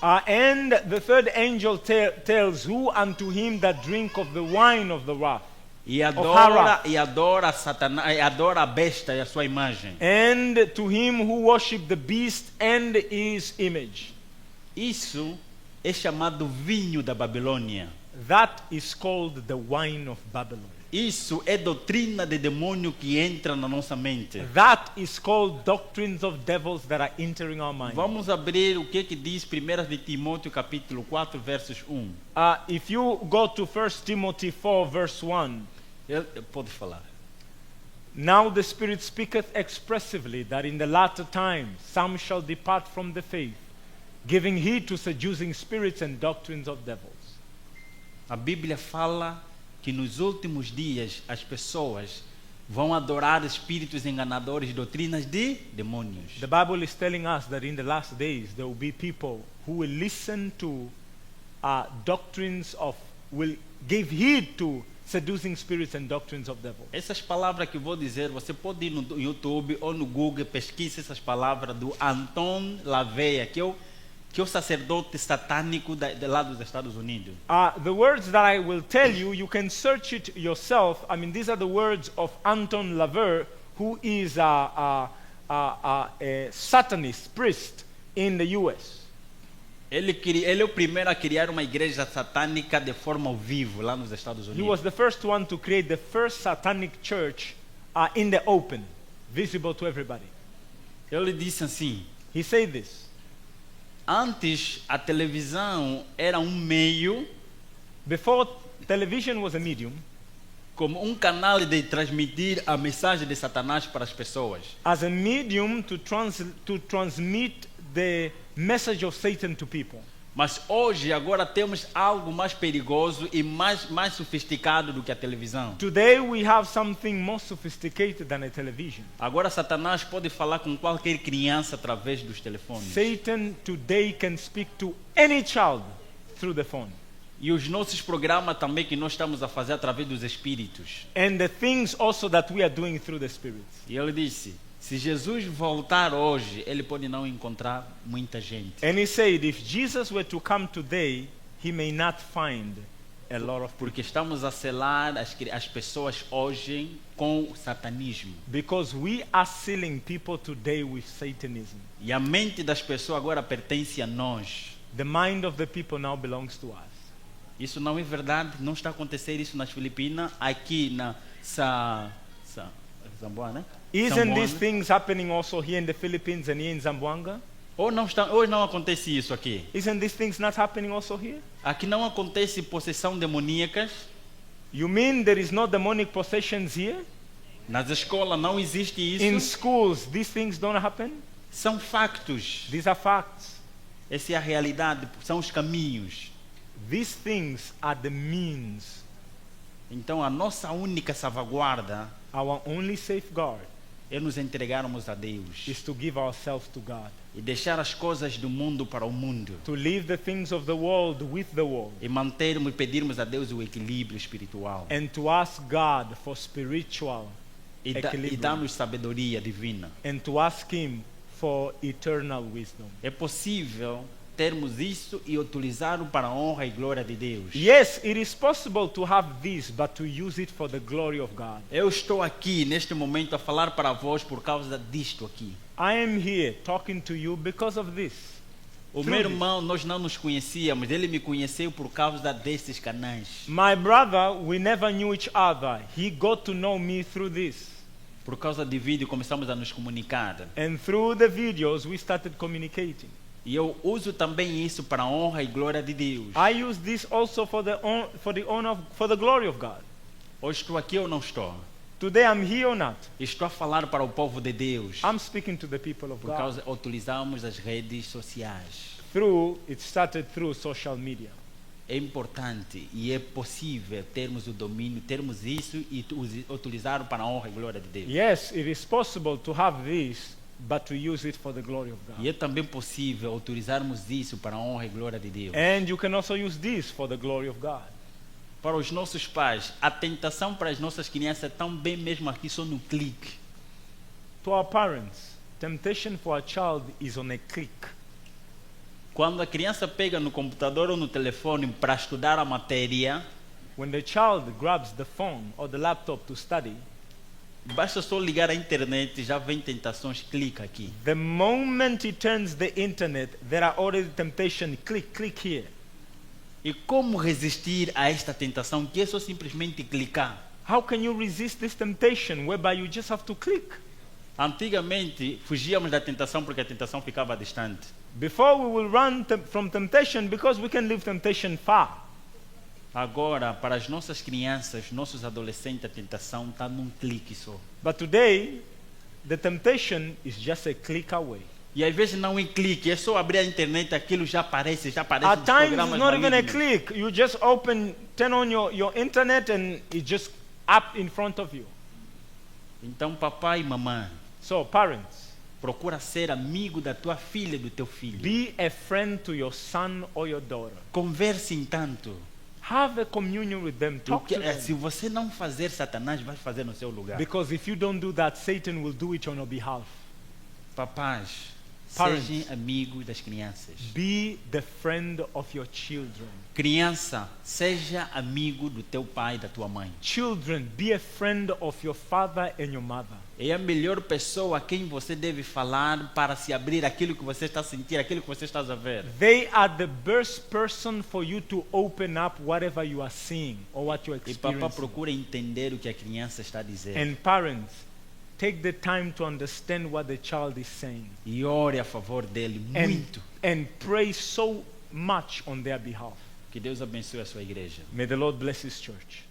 And the third angel tells who unto him that drink of the wine of the wrath. E adora Satanás, adora a besta e a sua imagem. And to him who worship the beast and his image. Isso é chamado vinho da Babilônia. That is called the wine of Babylon. Isso é doutrina de demônio que entra na nossa mente. That is called doctrines of devils that are entering our mind. Vamos abrir o que diz 1 de Timóteo capítulo 4 versos 1. If you go to 1 Timothy 4 verse 1. Pode falar. Now the Spirit speaketh expressively that in the latter time some shall depart from the faith, giving heed to seducing spirits and doctrines of devils. A Bíblia fala que nos últimos dias as pessoas vão adorar espíritos enganadores, doutrinas de demônios. The Bible is telling us that in the last days there will be people who will listen to will give heed to seducing spirits and doctrines of devils. Essas palavras que eu vou dizer, você pode ir no YouTube ou no Google, pesquise essas palavras do Anton LaVey, que é o sacerdote satânico lá dos Estados Unidos. The words that I will tell you, you can search it yourself. I mean, these are the words of Anton LaVey, who is a a Satanist priest in the U.S. Ele é o primeiro a criar uma igreja satânica de forma ao vivo lá nos Estados He Unidos. was the first one to create the first satanic church in the open, visible to everybody. Ele disse assim: He said this. antes a televisão era um meio, Before television was a medium, como um canal de transmitir a mensagem de Satanás para as pessoas. as a medium to transmit the message of Satan to people. Mas hoje, agora temos algo mais perigoso e mais sofisticado do que a televisão. Today we have something more sophisticated than a television. Agora Satanás pode falar com qualquer criança através dos telefones. Satan today can speak to any child through the phone. E os nossos programas também que nós estamos a fazer através dos espíritos. And the things also that we are doing through the spirits. E ele disse: se Jesus voltar hoje, ele pode não encontrar muita gente. And he said, if Jesus were to come today, he may not find a lot of people. Porque estamos a selar as pessoas hoje com o satanismo. Because we are sealing people today with Satanism. E a mente das pessoas agora pertence a nós. The mind of the people now belongs to us. Isso não é verdade, não está acontecendo isso nas Filipinas, aqui na Zamboa, né? Isn't Zamboanga. these things happening also here in the Philippines and here in Zamboanga? Hoje não acontece isso aqui. Isn't these things not happening also here? Aqui não acontece possessão demoníacas. You mean there is no demonic possessions here? Nas escolas não existe In isso. schools, these things don't happen? São factos. These are facts. Essa é a realidade, são os caminhos. These things are the means. Então a nossa única salvaguarda Our only safeguard é nos entregarmos a Deus is to give ourselves to God. e deixar as coisas do mundo para o mundo To leave the things of the world with the world. e mantermos e pedirmos a Deus o equilíbrio espiritual And to ask God for spiritual e equilibrium. dar-nos sabedoria divina. And to ask Him for eternal wisdom. É possível termos isso e utilizá-lo para a honra e glória de Deus. Yes, it is possible to have this, but to use it for the glory of God. Eu estou aqui neste momento a falar para vós por causa disto aqui. I am here talking to you because of this. O Through meu this. irmão, nós não nos conhecíamos, ele me conheceu por causa desses canais. My brother, we never knew each other. He got to know me through this. Por causa de vídeo começamos a nos comunicar. And through the videos, we started communicating. E eu uso também isso para a honra e glória de Deus. I use this also for the glory of God. Hoje estou aqui ou não estou? Today I'm here or not. Estou a falar para o povo de Deus. I'm speaking to the people of Por God. causa utilizamos as redes sociais. It started through social media. É importante e é possível termos o domínio, termos isso e utilizar para a honra e glória de Deus. Yes, it is possible to have this, but to use it for the glory of God. E é também possível utilizarmos isso para a honra e glória de Deus. And you can also use this for the glory of God. Para os nossos pais, a tentação para as nossas crianças é tão bem mesmo aqui, só no clique. To our parents, temptation for a child is on a click. Quando a criança pega no computador ou no telefone para estudar a matéria, When the child grabs the phone or the laptop to study, basta só ligar a internet e já vem tentações, clica aqui. the moment he turns the internet, there are already temptation. Click here. E como resistir a esta tentação que é só simplesmente clicar? How can you resist this temptation whereby you just have to click? Antigamente fugíamos da tentação porque a tentação ficava distante. Before we will run from temptation because we can leave temptation far. Agora, para as nossas crianças, nossos adolescentes, a tentação está num clique só. But today, the temptation is just a click away. E às vezes não em clique, é só abrir a internet, aquilo já aparece At nos times, programas it's not even a malignos. click. You just turn on your internet and it's just up in front of you. Então, papai e mamãe, So, parents, procura ser amigo da tua filha e do teu filho. be a friend to your son or your daughter. Conversem tanto. Have a communion with them. Talk Porque, to them. se você não fazer, Satanás vai fazer no seu lugar. Because if you don't do that, Satan will do it on your behalf. Papais, Parents. Sejam amigos das crianças. Be the friend of your children. Criança, seja amigo do teu pai e da tua mãe. Children, be a friend of your father and your mother. É a melhor pessoa a quem você deve falar para se abrir aquilo que você está sentindo, aquilo que você está a ver. They are the best person for you to open up whatever you are seeing or what you are E papá experiencing. procura entender o que a criança está a dizer. And parents, take the time to understand what the child is saying. E ore a favor dele muito. And pray so much on their behalf. Que Deus abençoe a sua igreja. May the Lord bless His church.